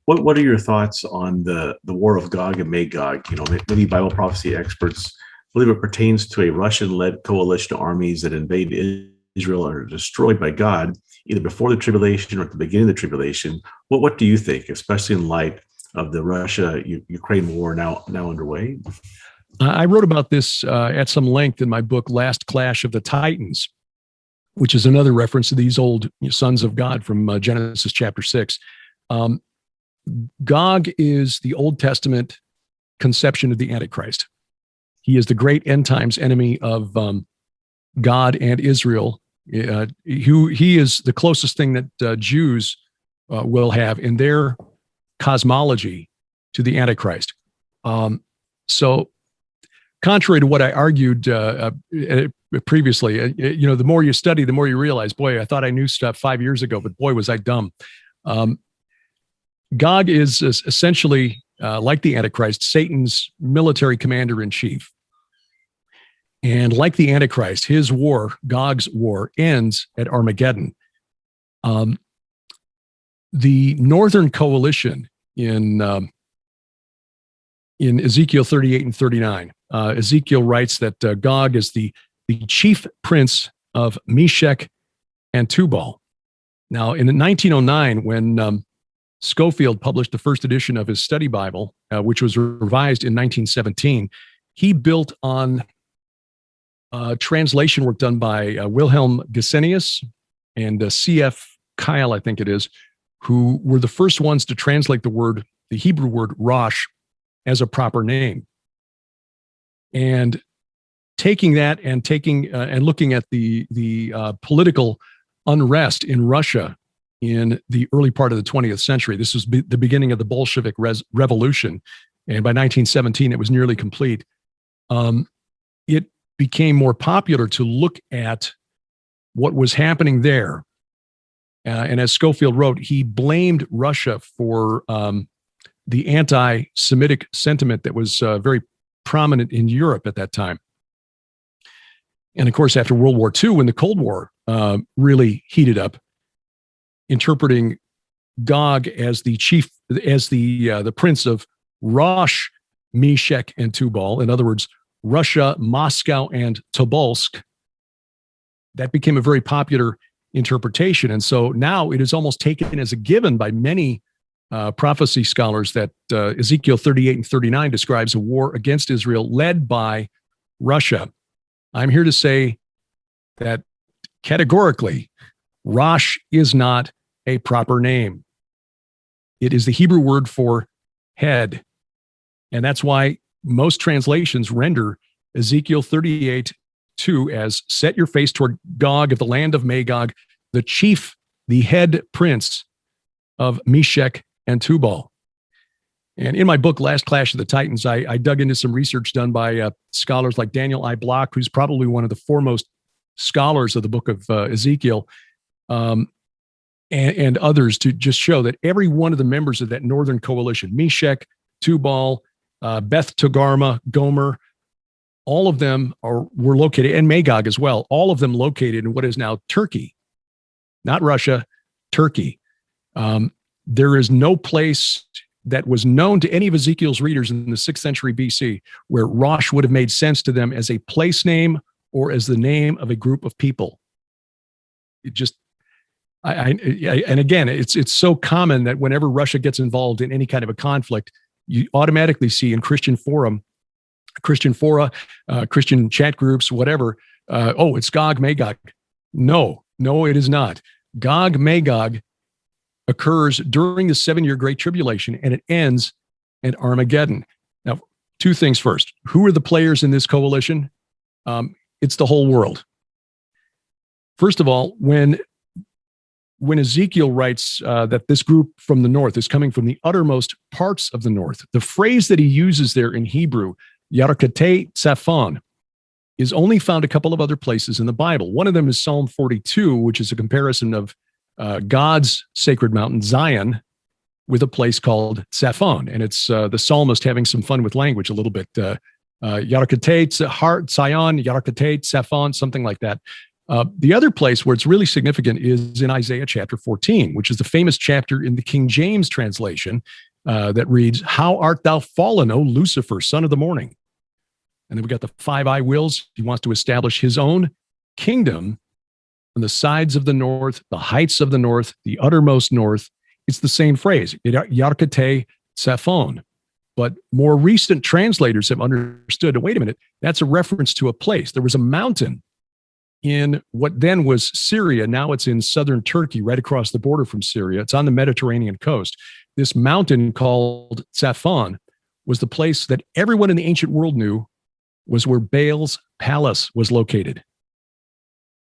[SPEAKER 2] What are your thoughts on the war of Gog and Magog? Many Bible prophecy experts believe it pertains to a Russian-led coalition of armies that invade Israel or are destroyed by God, either before the tribulation or at the beginning of the tribulation. What do you think, especially in light of the Russia-Ukraine war now underway?
[SPEAKER 3] I wrote about this at some length in my book, Last Clash of the Titans, which is another reference to these old sons of God from Genesis chapter 6. Gog is the Old Testament conception of the Antichrist. He is the great end times enemy of God and Israel. He is the closest thing that Jews will have in their cosmology to the Antichrist. So contrary to what I argued previously, the more you study, the more you realize, boy, I thought I knew stuff 5 years ago, but boy, was I dumb. Gog is essentially, like the Antichrist, Satan's military commander-in-chief. And like the Antichrist, his war, Gog's war, ends at Armageddon. the Northern Coalition in Ezekiel 38 and 39, Ezekiel writes that Gog is the chief prince of Meshech and Tubal. Now, in 1909, when Schofield published the first edition of his study Bible, which was revised in 1917, he built on translation work done by Wilhelm Gesenius and C.F. Kyle, I think it is, who were the first ones to translate the Hebrew word Rosh, as a proper name. And taking that and looking at the political unrest in Russia in the early part of the 20th century. This was the beginning of the Bolshevik Revolution. And by 1917, it was nearly complete. It became more popular to look at what was happening there. And as Schofield wrote, he blamed Russia for the anti-Semitic sentiment that was very prominent in Europe at that time. And of course, after World War II, when the Cold War really heated up, interpreting Gog as the prince of Rosh, Meshech, and Tubal, in other words, Russia, Moscow, and Tobolsk, that became a very popular interpretation. And so now it is almost taken as a given by many prophecy scholars that Ezekiel 38 and 39 describes a war against Israel led by Russia. I'm here to say that categorically, Rosh is not a proper name. It is the Hebrew word for head. And that's why most translations render Ezekiel 38:2 as set your face toward Gog of the land of Magog, the chief, the head prince of Meshech and Tubal. And in my book, Last Clash of the Titans, I dug into some research done by scholars like Daniel I. Block, who's probably one of the foremost scholars of the book of Ezekiel, and others, to just show that every one of the members of that northern coalition, Meshech, Tubal, Beth Togarmah, Gomer, all of them were located, and Magog as well, all of them located in what is now Turkey, not Russia, Turkey. There is no place that was known to any of Ezekiel's readers in the 6th century BC where Rosh would have made sense to them as a place name or as the name of a group of people. It just, and again, it's so common that whenever Russia gets involved in any kind of a conflict, you automatically see in Christian fora, Christian chat groups, whatever, it's Gog, Magog. No, it is not. Gog, Magog occurs during the 7-year Great Tribulation, and it ends at Armageddon. Now, two things first. Who are the players in this coalition? It's the whole world. First of all, when Ezekiel writes that this group from the north is coming from the uttermost parts of the north, the phrase that he uses there in Hebrew, Yarkatei Tzafon, is only found a couple of other places in the Bible. One of them is Psalm 42, which is a comparison of God's sacred mountain, Zion, with a place called Tzafon. And it's the psalmist having some fun with language a little bit. Yarkatei Zion, Yarkatei Tzafon, something like that. The other place where it's really significant is in Isaiah chapter 14, which is the famous chapter in the King James translation that reads, "How art thou fallen, O Lucifer, son of the morning?" And then we got the 5 I wills. He wants to establish his own kingdom on the sides of the north, the heights of the north, the uttermost north. It's the same phrase, Yarkatei Tzafon. But more recent translators have understood, wait a minute, that's a reference to a place. There was a mountain in what then was Syria. Now it's in southern Turkey, right across the border from Syria. It's on the Mediterranean coast. This mountain called Tzafon was the place that everyone in the ancient world knew was where Baal's palace was located.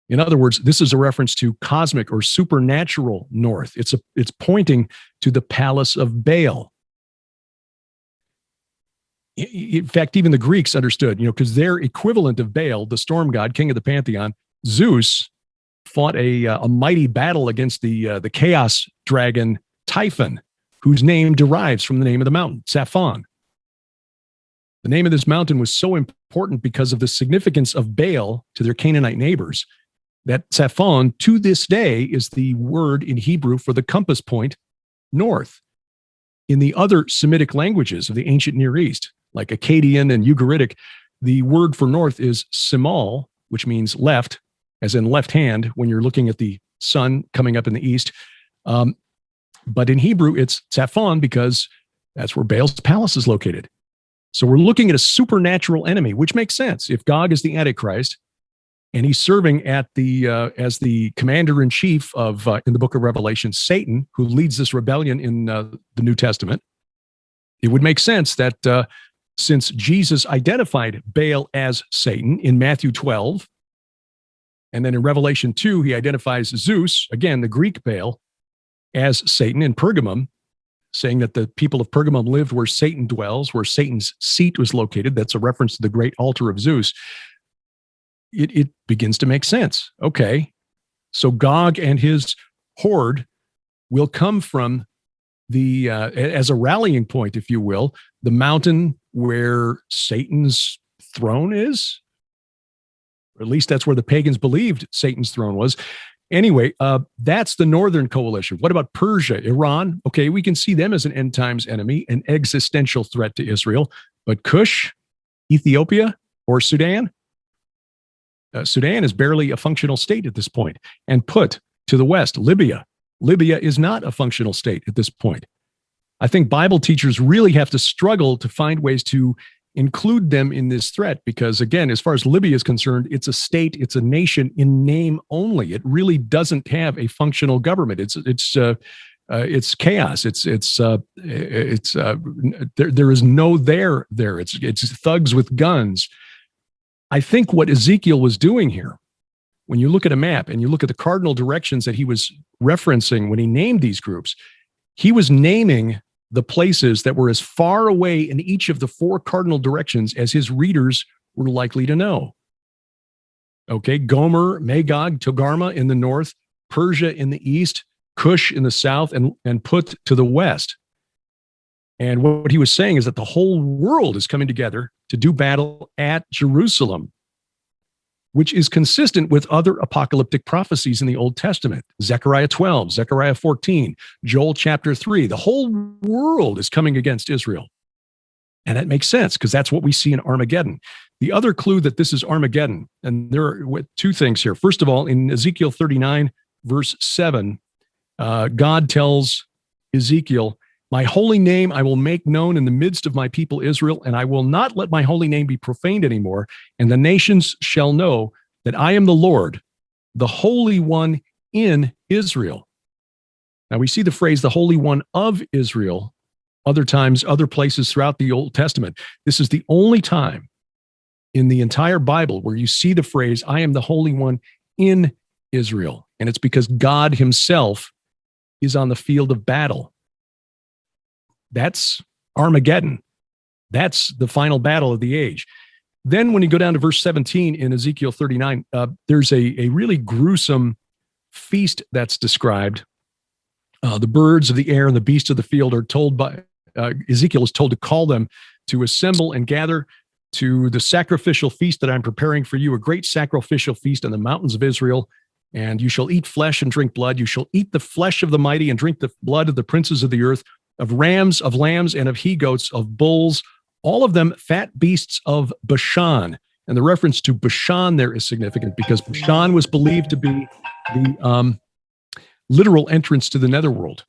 [SPEAKER 3] In other words, this is a reference to cosmic or supernatural north. It's pointing to the palace of Baal. In fact, even the Greeks understood, because their equivalent of Baal, the storm god, king of the pantheon, Zeus, fought a mighty battle against the chaos dragon Typhon, whose name derives from the name of the mountain, Tzafon. The name of this mountain was so important because of the significance of Baal to their Canaanite neighbors that Tzafon, to this day, is the word in Hebrew for the compass point north. In the other Semitic languages of the ancient Near East, like Akkadian and Ugaritic, the word for north is simal, which means left, as in left hand when you're looking at the sun coming up in the east. But in Hebrew, it's Tzaphon because that's where Baal's palace is located. So we're looking at a supernatural enemy, which makes sense. If Gog is the Antichrist and he's serving at the as the commander-in-chief of, in the book of Revelation, Satan, who leads this rebellion in the New Testament, it would make sense that since Jesus identified Baal as Satan in Matthew 12, and then in Revelation 2, he identifies Zeus, again, the Greek Baal, as Satan in Pergamum, saying that the people of Pergamum lived where Satan dwells, where Satan's seat was located. That's a reference to the great altar of Zeus. It begins to make sense. Okay, so Gog and his horde will come from the, as a rallying point, if you will, the mountain where Satan's throne is. Or at least that's where the pagans believed Satan's throne was. Anyway, that's the northern coalition. What about Persia, Iran? Okay, we can see them as an end times enemy, an existential threat to Israel. But Cush, Ethiopia, or Sudan? Sudan is barely a functional state at this point. And put to the west, Libya. Libya is not a functional state at this point. I think Bible teachers really have to struggle to find ways to include them in this threat because, again, as far as Libya is concerned, it's a state, it's a nation in name only. It really doesn't have a functional government. It's chaos. There is no there. It's thugs with guns. I think what Ezekiel was doing here, when you look at a map and you look at the cardinal directions that he was referencing when he named these groups, he was naming the places that were as far away in each of the four cardinal directions as his readers were likely to know. Okay, Gomer, Magog, Togarmah in the north, Persia in the east, Cush in the south, and Put to the west. And what he was saying is that the whole world is coming together to do battle at Jerusalem, which is consistent with other apocalyptic prophecies in the Old Testament. Zechariah 12, Zechariah 14, Joel chapter 3. The whole world is coming against Israel. And that makes sense because that's what we see in Armageddon. The other clue that this is Armageddon, and there are two things here. First of all, in Ezekiel 39, verse 7, God tells Ezekiel, "My holy name I will make known in the midst of my people Israel, and I will not let my holy name be profaned anymore. And the nations shall know that I am the Lord, the Holy One in Israel." Now we see the phrase, the Holy One of Israel, other times, other places throughout the Old Testament. This is the only time in the entire Bible where you see the phrase, I am the Holy One in Israel. And it's because God himself is on the field of battle. That's Armageddon. That's the final battle of the age. Then when you go down to verse 17 in Ezekiel 39, there's a really gruesome feast that's described. The birds of the air and the beasts of the field are told by, Ezekiel is told to call them to assemble and gather to the sacrificial feast that I'm preparing for you, a great sacrificial feast on the mountains of Israel. And you shall eat flesh and drink blood. You shall eat the flesh of the mighty and drink the blood of the princes of the earth, of rams, of lambs, and of he-goats, of bulls, all of them fat beasts of Bashan. And the reference to Bashan there is significant because Bashan was believed to be the literal entrance to the netherworld.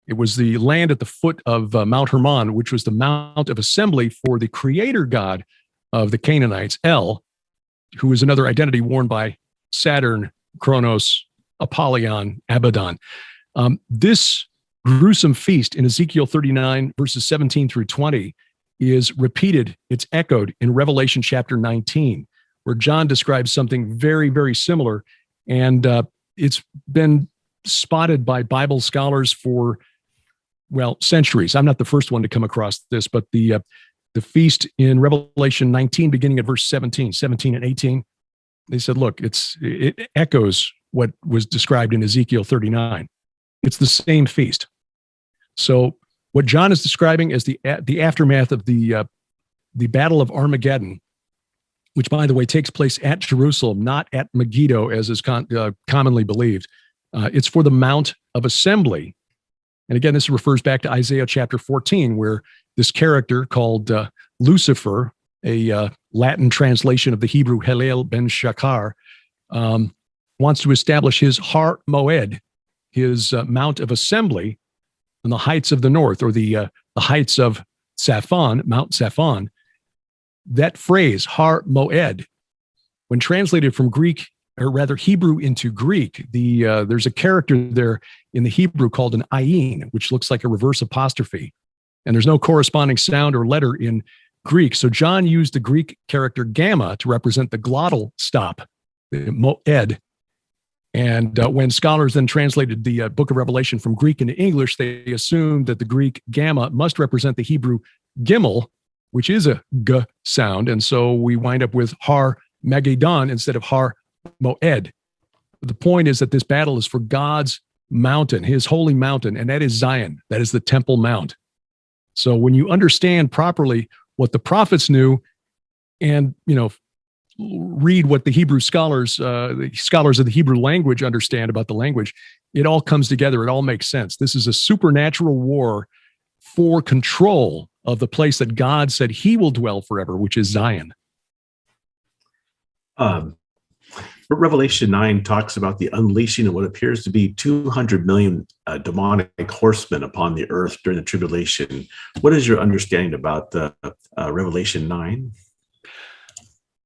[SPEAKER 3] It was the land at the foot of Mount Hermon, which was the mount of assembly for the creator god of the Canaanites, El, who is another identity worn by Saturn, Kronos, Apollyon, Abaddon. This gruesome feast in Ezekiel 39, verses 17 through 20, is repeated. It's echoed in Revelation chapter 19, where John describes something very, very similar. And it's been spotted by Bible scholars for, well, centuries. I'm not the first one to come across this, but the feast in Revelation 19, beginning at verse 17 and 18, they said, look, it echoes what was described in Ezekiel 39. It's the same feast. So what John is describing as the aftermath of the Battle of Armageddon, which, by the way, takes place at Jerusalem, not at Megiddo, as is commonly believed. It's for the Mount of Assembly, And again, this refers back to Isaiah chapter 14, where this character called Lucifer, a Latin translation of the Hebrew Hillel ben Shachar, wants to establish his Har Moed, his Mount of Assembly, on the heights of the north, or the heights of Saphon, Mount Saphon. That phrase, Har Moed, when translated from Greek, or rather Hebrew into Greek, there's a character there in the Hebrew called an ayin, which looks like a reverse apostrophe. And there's no corresponding sound or letter in Greek. So John used the Greek character gamma to represent the glottal stop, the moed. And when scholars then translated the book of Revelation from Greek into English, they assumed that the Greek gamma must represent the Hebrew gimel, which is a g sound. And so we wind up with Har Magedon instead of Har Moed. The point is that this battle is for God's mountain, his holy mountain, and that is Zion. That is the Temple Mount. So when you understand properly what the prophets knew and, read what the Hebrew scholars, the scholars of the Hebrew language understand about the language, it all comes together. It all makes sense. This is a supernatural war for control of the place that God said he will dwell forever, which is Zion.
[SPEAKER 2] Revelation 9 talks about the unleashing of what appears to be 200 million demonic horsemen upon the earth during the tribulation. What is your understanding about the Revelation 9?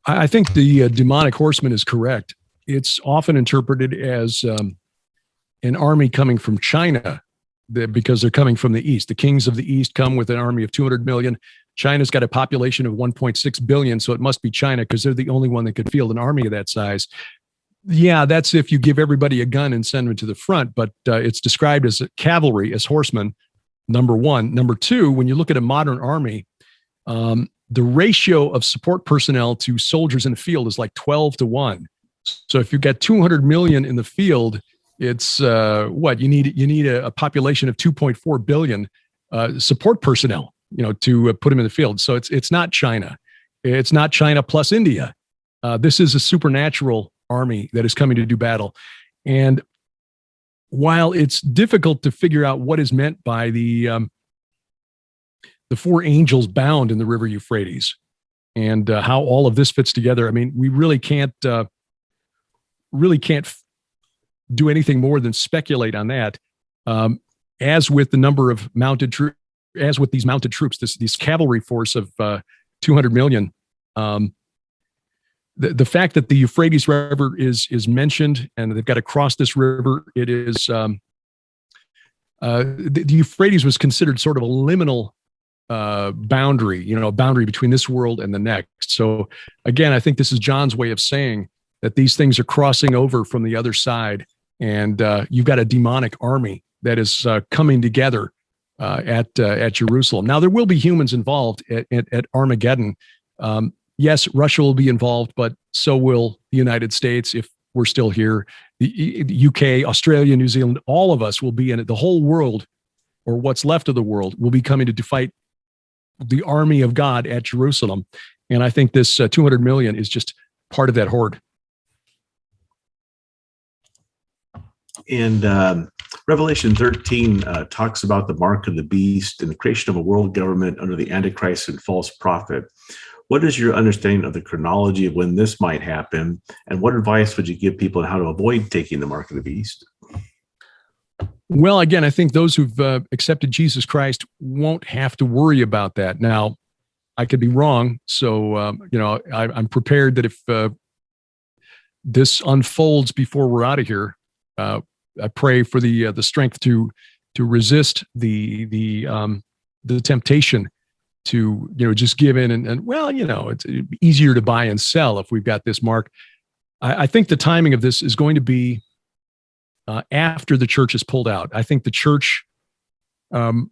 [SPEAKER 3] I think the demonic horseman is correct. It's often interpreted as an army coming from China because they're coming from the east. The kings of the east come with an army of 200 million. China's got a population of 1.6 billion, so it must be China because they're the only one that could field an army of that size. Yeah, that's if you give everybody a gun and send them to the front, but it's described as cavalry, as horsemen, number one. Number two, when you look at a modern army, the ratio of support personnel to soldiers in the field is like 12-1. So if you've got 200 million in the field, it's you need a population of 2.4 billion support personnel, to put them in the field. So it's not China. It's not China plus India. This is a supernatural army that is coming to do battle. And while it's difficult to figure out what is meant by the four angels bound in the river Euphrates and how all of this fits together, I mean, we really can't do anything more than speculate on that. As with the number of mounted troops, as with these mounted troops, this cavalry force of 200 million, the fact that the Euphrates River is mentioned and they've got to cross this river, it is the Euphrates was considered sort of a liminal boundary, a boundary between this world and the next. So again, I think this is John's way of saying that these things are crossing over from the other side, and you've got a demonic army that is coming together at Jerusalem. Now, there will be humans involved at Armageddon. Yes, Russia will be involved, but so will the United States if we're still here. The UK, Australia, New Zealand, all of us will be in it. The whole world, or what's left of the world, will be coming to fight the army of God at Jerusalem. And I think this 200 million is just part of that horde.
[SPEAKER 2] And Revelation 13 talks about the mark of the beast and the creation of a world government under the Antichrist and false prophet. What is your understanding of the chronology of when this might happen? And what advice would you give people on how to avoid taking the mark of the beast?
[SPEAKER 3] Well, again, I think those who've accepted Jesus Christ won't have to worry about that. Now, I could be wrong. So, I'm prepared that if this unfolds before we're out of here, I pray for the strength to resist the temptation to just give in and it's easier to buy and sell if we've got this mark. I think the timing of this is going to be after the church is pulled out. I think the church, the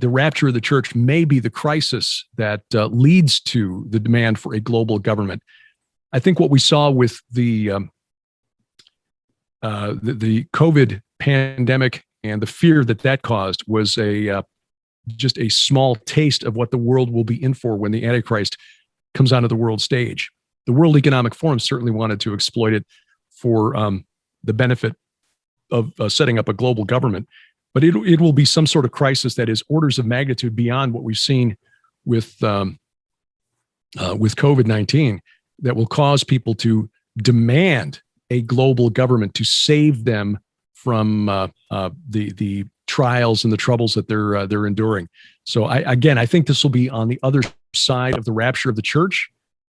[SPEAKER 3] rapture of the church may be the crisis that leads to the demand for a global government. I think what we saw with the COVID pandemic and the fear that caused was just a small taste of what the world will be in for when the Antichrist comes onto the world stage. The World Economic Forum certainly wanted to exploit it for the benefit of setting up a global government. But it will be some sort of crisis that is orders of magnitude beyond what we've seen with COVID-19, that will cause people to demand a global government to save them from the trials and the troubles that they're enduring. So I think this will be on the other side of the rapture of the church.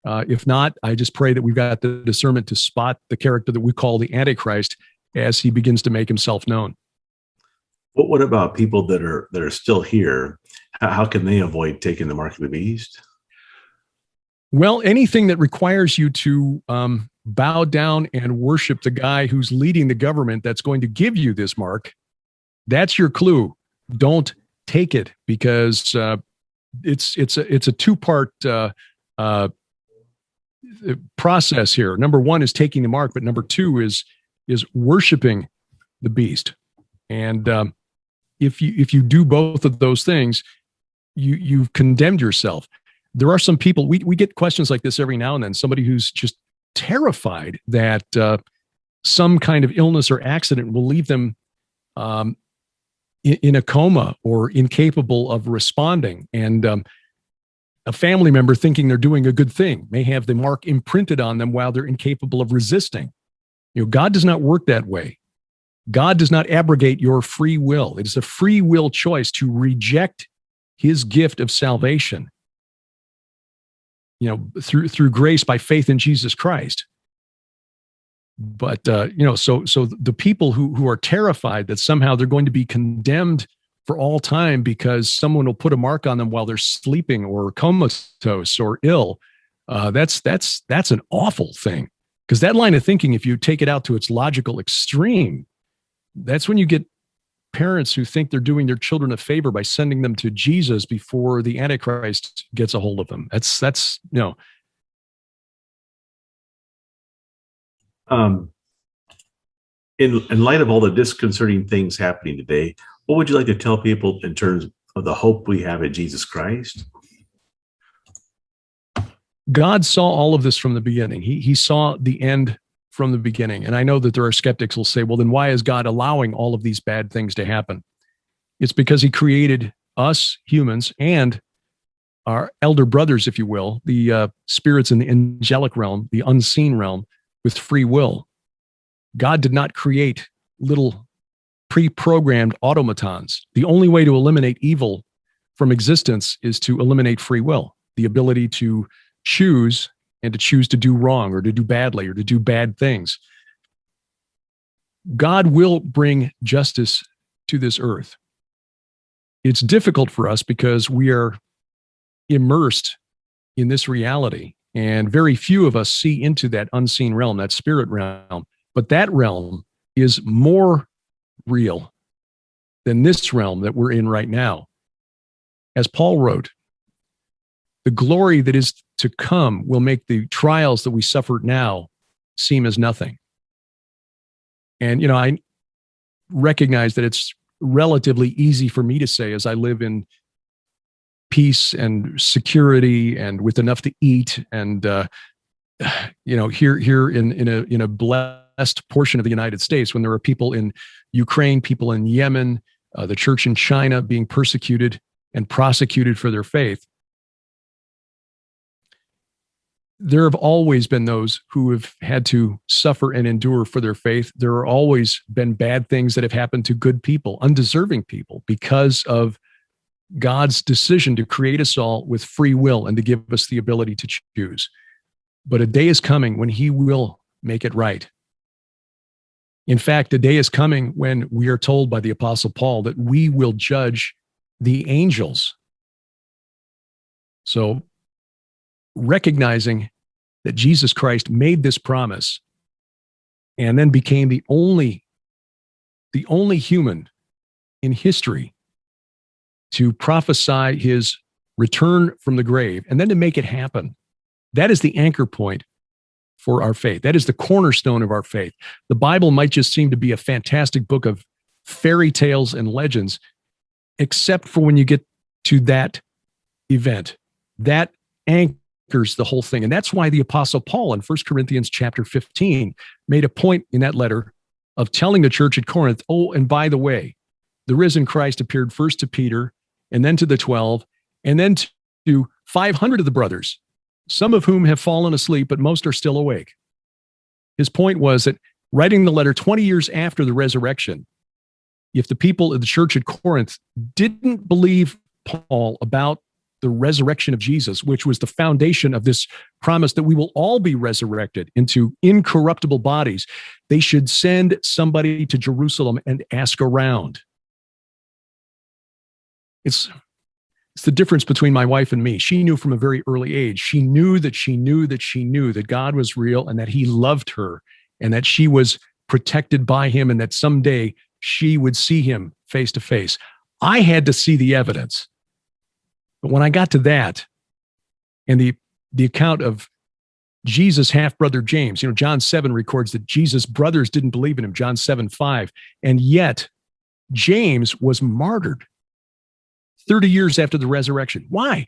[SPEAKER 3] If not, I just pray that we've got the discernment to spot the character that we call the Antichrist as he begins to make himself known.
[SPEAKER 2] What about people that are still here? How can they avoid taking the mark of the beast?
[SPEAKER 3] Well, anything that requires you to bow down and worship the guy who's leading the government that's going to give you this mark, that's your clue. Don't take it, because it's a two-part process here. Number one is taking the mark, but number two is worshiping the beast. And if you do both of those things, you've condemned yourself. There are some people, we get questions like this every now and then, somebody who's just terrified that some kind of illness or accident will leave them in a coma or incapable of responding. And a family member, thinking they're doing a good thing, may have the mark imprinted on them while they're incapable of resisting. God does not work that way. God does not abrogate your free will. It is a free will choice to reject his gift of salvation, through grace by faith in Jesus Christ. But so the people who are terrified that somehow they're going to be condemned for all time because someone will put a mark on them while they're sleeping or comatose or ill, that's an awful thing. Because that line of thinking, if you take it out to its logical extreme, that's when you get parents who think they're doing their children a favor by sending them to Jesus before the Antichrist gets a hold of them. That's
[SPEAKER 2] In light of all the disconcerting things happening today, what would you like to tell people in terms of the hope we have in Jesus Christ?
[SPEAKER 3] God saw all of this from the beginning. He saw the end from the beginning. And I know that there are skeptics who will say, well, then why is God allowing all of these bad things to happen? It's because he created us humans and our elder brothers, if you will, the spirits in the angelic realm, the unseen realm, with free will. God did not create little pre-programmed automatons. The only way to eliminate evil from existence is to eliminate free will, the ability to choose and to choose to do wrong or to do badly or to do bad things. God will bring justice to this earth. It's difficult for us because we are immersed in this reality, and very few of us see into that unseen realm, that spirit realm. But that realm is more real than this realm that we're in right now. As Paul wrote, the glory that is to come will make the trials that we suffer now seem as nothing. And, I recognize that it's relatively easy for me to say as I live in peace and security and with enough to eat and, here in a blessed portion of the United States, when there are people in Ukraine, people in Yemen, the church in China being persecuted and prosecuted for their faith. There have always been those who have had to suffer and endure for their faith. There have always been bad things that have happened to good people, undeserving people, because of God's decision to create us all with free will and to give us the ability to choose. But a day is coming when he will make it right. In fact, a day is coming when we are told by the Apostle Paul that we will judge the angels. So, recognizing that Jesus Christ made this promise and then became the only human in history to prophesy his return from the grave and then to make it happen. That is the anchor point for our faith. That is the cornerstone of our faith. The Bible might just seem to be a fantastic book of fairy tales and legends, except for when you get to that event. That anchors the whole thing. And that's why the Apostle Paul in 1 Corinthians chapter 15 made a point in that letter of telling the church at Corinth, oh, and by the way, the risen Christ appeared first to Peter, and then to the 12, and then to 500 of the brothers, some of whom have fallen asleep, but most are still awake. His point was that writing the letter 20 years after the resurrection, if the people of the church at Corinth didn't believe Paul about the resurrection of Jesus, which was the foundation of this promise that we will all be resurrected into incorruptible bodies, they should send somebody to Jerusalem and ask around. It's the difference between my wife and me. She knew from a very early age. She knew that God was real and that he loved her and that she was protected by him and that someday she would see him face to face. I had to see the evidence. But when I got to that and the account of Jesus' half-brother James, John 7 records that Jesus' brothers didn't believe in him, John 7:5, and yet James was martyred 30 years after the resurrection. Why?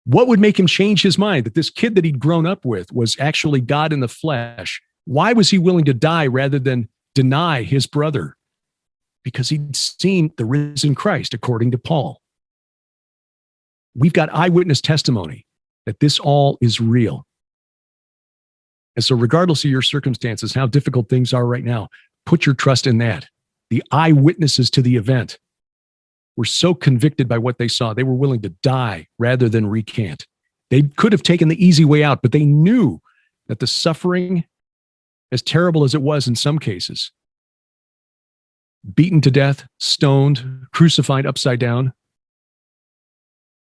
[SPEAKER 3] What would make him change his mind that this kid that he'd grown up with was actually God in the flesh? Why was he willing to die rather than deny his brother? Because he'd seen the risen Christ, according to Paul. We've got eyewitness testimony that this all is real. And so regardless of your circumstances, how difficult things are right now, put your trust in that. The eyewitnesses to the event were so convicted by what they saw, they were willing to die rather than recant. They could have taken the easy way out, but they knew that the suffering, as terrible as it was in some cases, beaten to death, stoned, crucified upside down,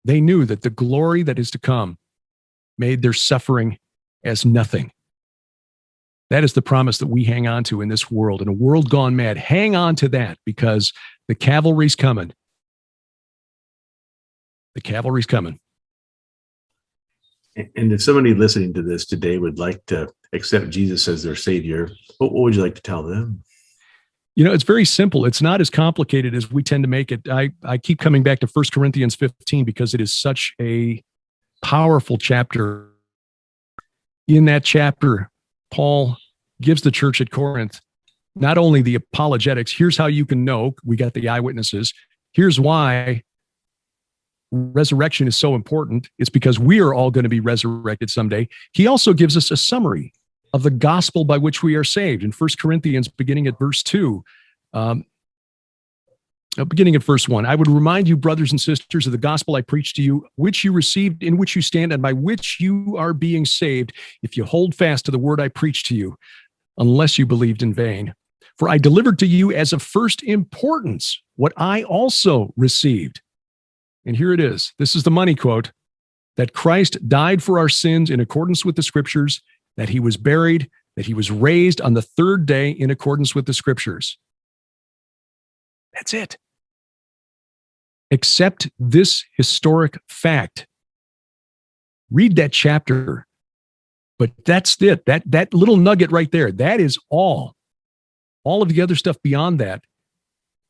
[SPEAKER 3] they knew that the glory that is to come made their suffering as nothing. That is the promise that we hang on to in this world. In a world gone mad, hang on to that because the cavalry's coming. The cavalry's coming.
[SPEAKER 2] And if somebody listening to this today would like to accept Jesus as their Savior, what would you like to tell them?
[SPEAKER 3] It's very simple. It's not as complicated as we tend to make it. I keep coming back to 1 Corinthians 15 because it is such a powerful chapter. In that chapter, Paul gives the church at Corinth not only the apologetics, here's how you can know, we got the eyewitnesses, here's why resurrection is so important. It's because we are all going to be resurrected someday. He also gives us a summary of the gospel by which we are saved. In 1 Corinthians, beginning at verse 2, beginning at verse 1, I would remind you, brothers and sisters, of the gospel I preached to you, which you received, in which you stand, and by which you are being saved, if you hold fast to the word I preached to you, unless you believed in vain. For I delivered to you as of first importance what I also received. And here it is. This is the money quote, that Christ died for our sins in accordance with the scriptures, that he was buried, that he was raised on the third day in accordance with the scriptures. That's it. Accept this historic fact. Read that chapter. But that's it. That little nugget right there, that is all. All of the other stuff beyond that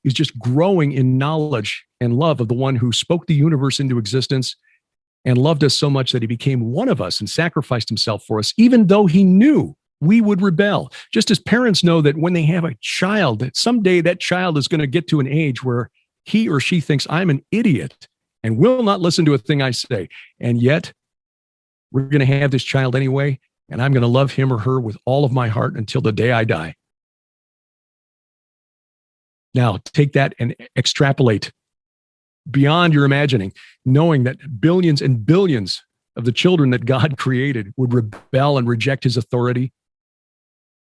[SPEAKER 3] is just growing in knowledge and love of the one who spoke the universe into existence and loved us so much that he became one of us and sacrificed himself for us, even though he knew we would rebel. Just as parents know that when they have a child, that someday that child is going to get to an age where he or she thinks I'm an idiot and will not listen to a thing I say. And yet we're going to have this child anyway, and I'm going to love him or her with all of my heart until the day I die. Now, take that and extrapolate beyond your imagining, knowing that billions and billions of the children that God created would rebel and reject his authority.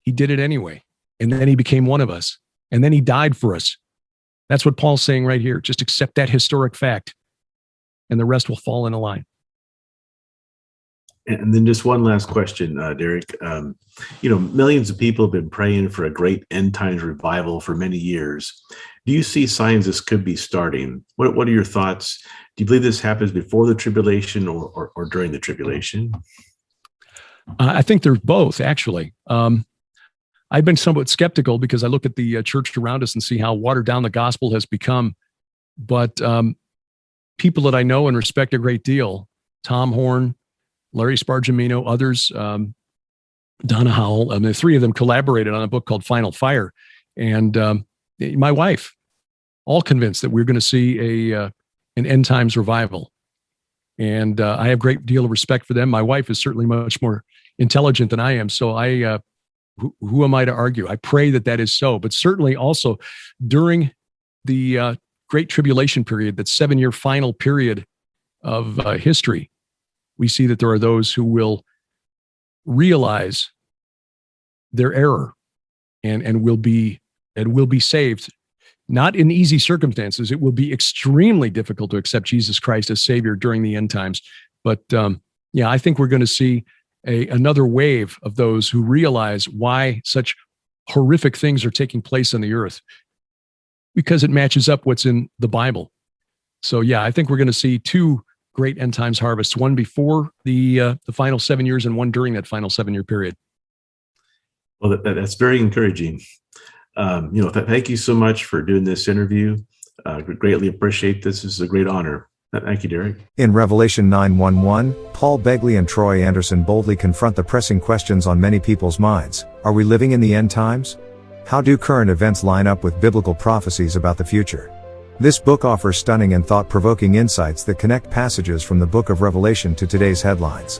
[SPEAKER 3] He did it anyway. And then he became one of us. And then he died for us. That's what Paul's saying right here. Just accept that historic fact, and the rest will fall into line.
[SPEAKER 2] And then just one last question, Derek. Millions of people have been praying for a great end times revival for many years. Do you see signs this could be starting? What are your thoughts? Do you believe this happens before the tribulation or during the tribulation?
[SPEAKER 3] I think they're both, actually. I've been somewhat skeptical because I look at the church around us and see how watered down the gospel has become. But people that I know and respect a great deal, Tom Horn, Larry Spargimino, others, Donna Howell, the three of them collaborated on a book called Final Fire. And my wife all convinced that we're going to see an end times revival. And I have a great deal of respect for them. My wife is certainly much more intelligent than I am. So who am I to argue? I pray that is so. But certainly also during the Great Tribulation period, that 7-year final period of history, we see that there are those who will realize their error and will be saved. Not in easy circumstances. It will be extremely difficult to accept Jesus Christ as Savior during the end times. But I think we're going to see another wave of those who realize why such horrific things are taking place on the earth, because it matches up what's in the Bible. So I think we're going to see 2 great end times harvests, one before the final 7 years and one during that final 7-year period.
[SPEAKER 2] Well, that's very encouraging. Thank you so much for doing this interview. Greatly appreciate this. This is a great honor. Thank you, Derek.
[SPEAKER 1] In Revelation 9:1-1, Paul Begley and Troy Anderson boldly confront the pressing questions on many people's minds. Are we living in the end times? How do current events line up with biblical prophecies about the future? This book offers stunning and thought-provoking insights that connect passages from the book of Revelation to today's headlines.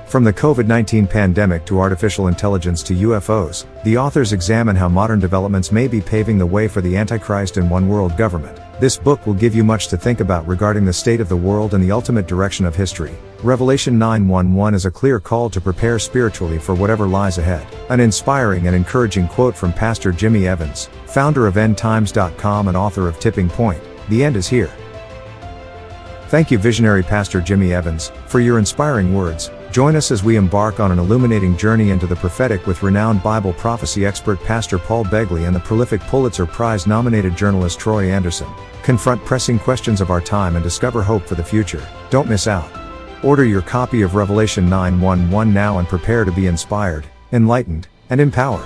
[SPEAKER 1] From the COVID-19 pandemic to artificial intelligence to UFOs, the authors examine how modern developments may be paving the way for the Antichrist and one-world government. This book will give you much to think about regarding the state of the world and the ultimate direction of history. Revelation 9:1-1 is a clear call to prepare spiritually for whatever lies ahead. An inspiring and encouraging quote from Pastor Jimmy Evans, founder of EndTimes.com and author of Tipping Point, "The end is here." Thank you, visionary Pastor Jimmy Evans, for your inspiring words. Join us as we embark on an illuminating journey into the prophetic with renowned Bible prophecy expert Pastor Paul Begley and the prolific Pulitzer Prize-nominated journalist Troy Anderson. Confront pressing questions of our time and discover hope for the future. Don't miss out. Order your copy of Revelation 9:1-1 now and prepare to be inspired, enlightened, and empowered.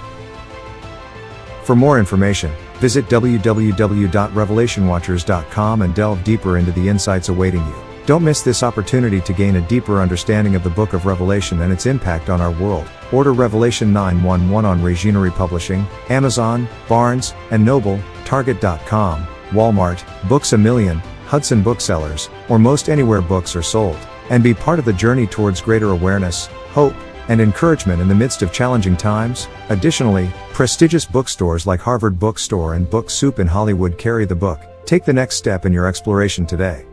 [SPEAKER 1] For more information, visit www.revelationwatchers.com and delve deeper into the insights awaiting you. Don't miss this opportunity to gain a deeper understanding of the book of Revelation and its impact on our world. Order Revelation 9:1-1 on Reginery Publishing, Amazon, Barnes & Noble, Target.com, Walmart, Books A Million, Hudson Booksellers, or most anywhere books are sold. And be part of the journey towards greater awareness, hope, and encouragement in the midst of challenging times. Additionally, prestigious bookstores like Harvard Bookstore and Book Soup in Hollywood carry the book. Take the next step in your exploration today.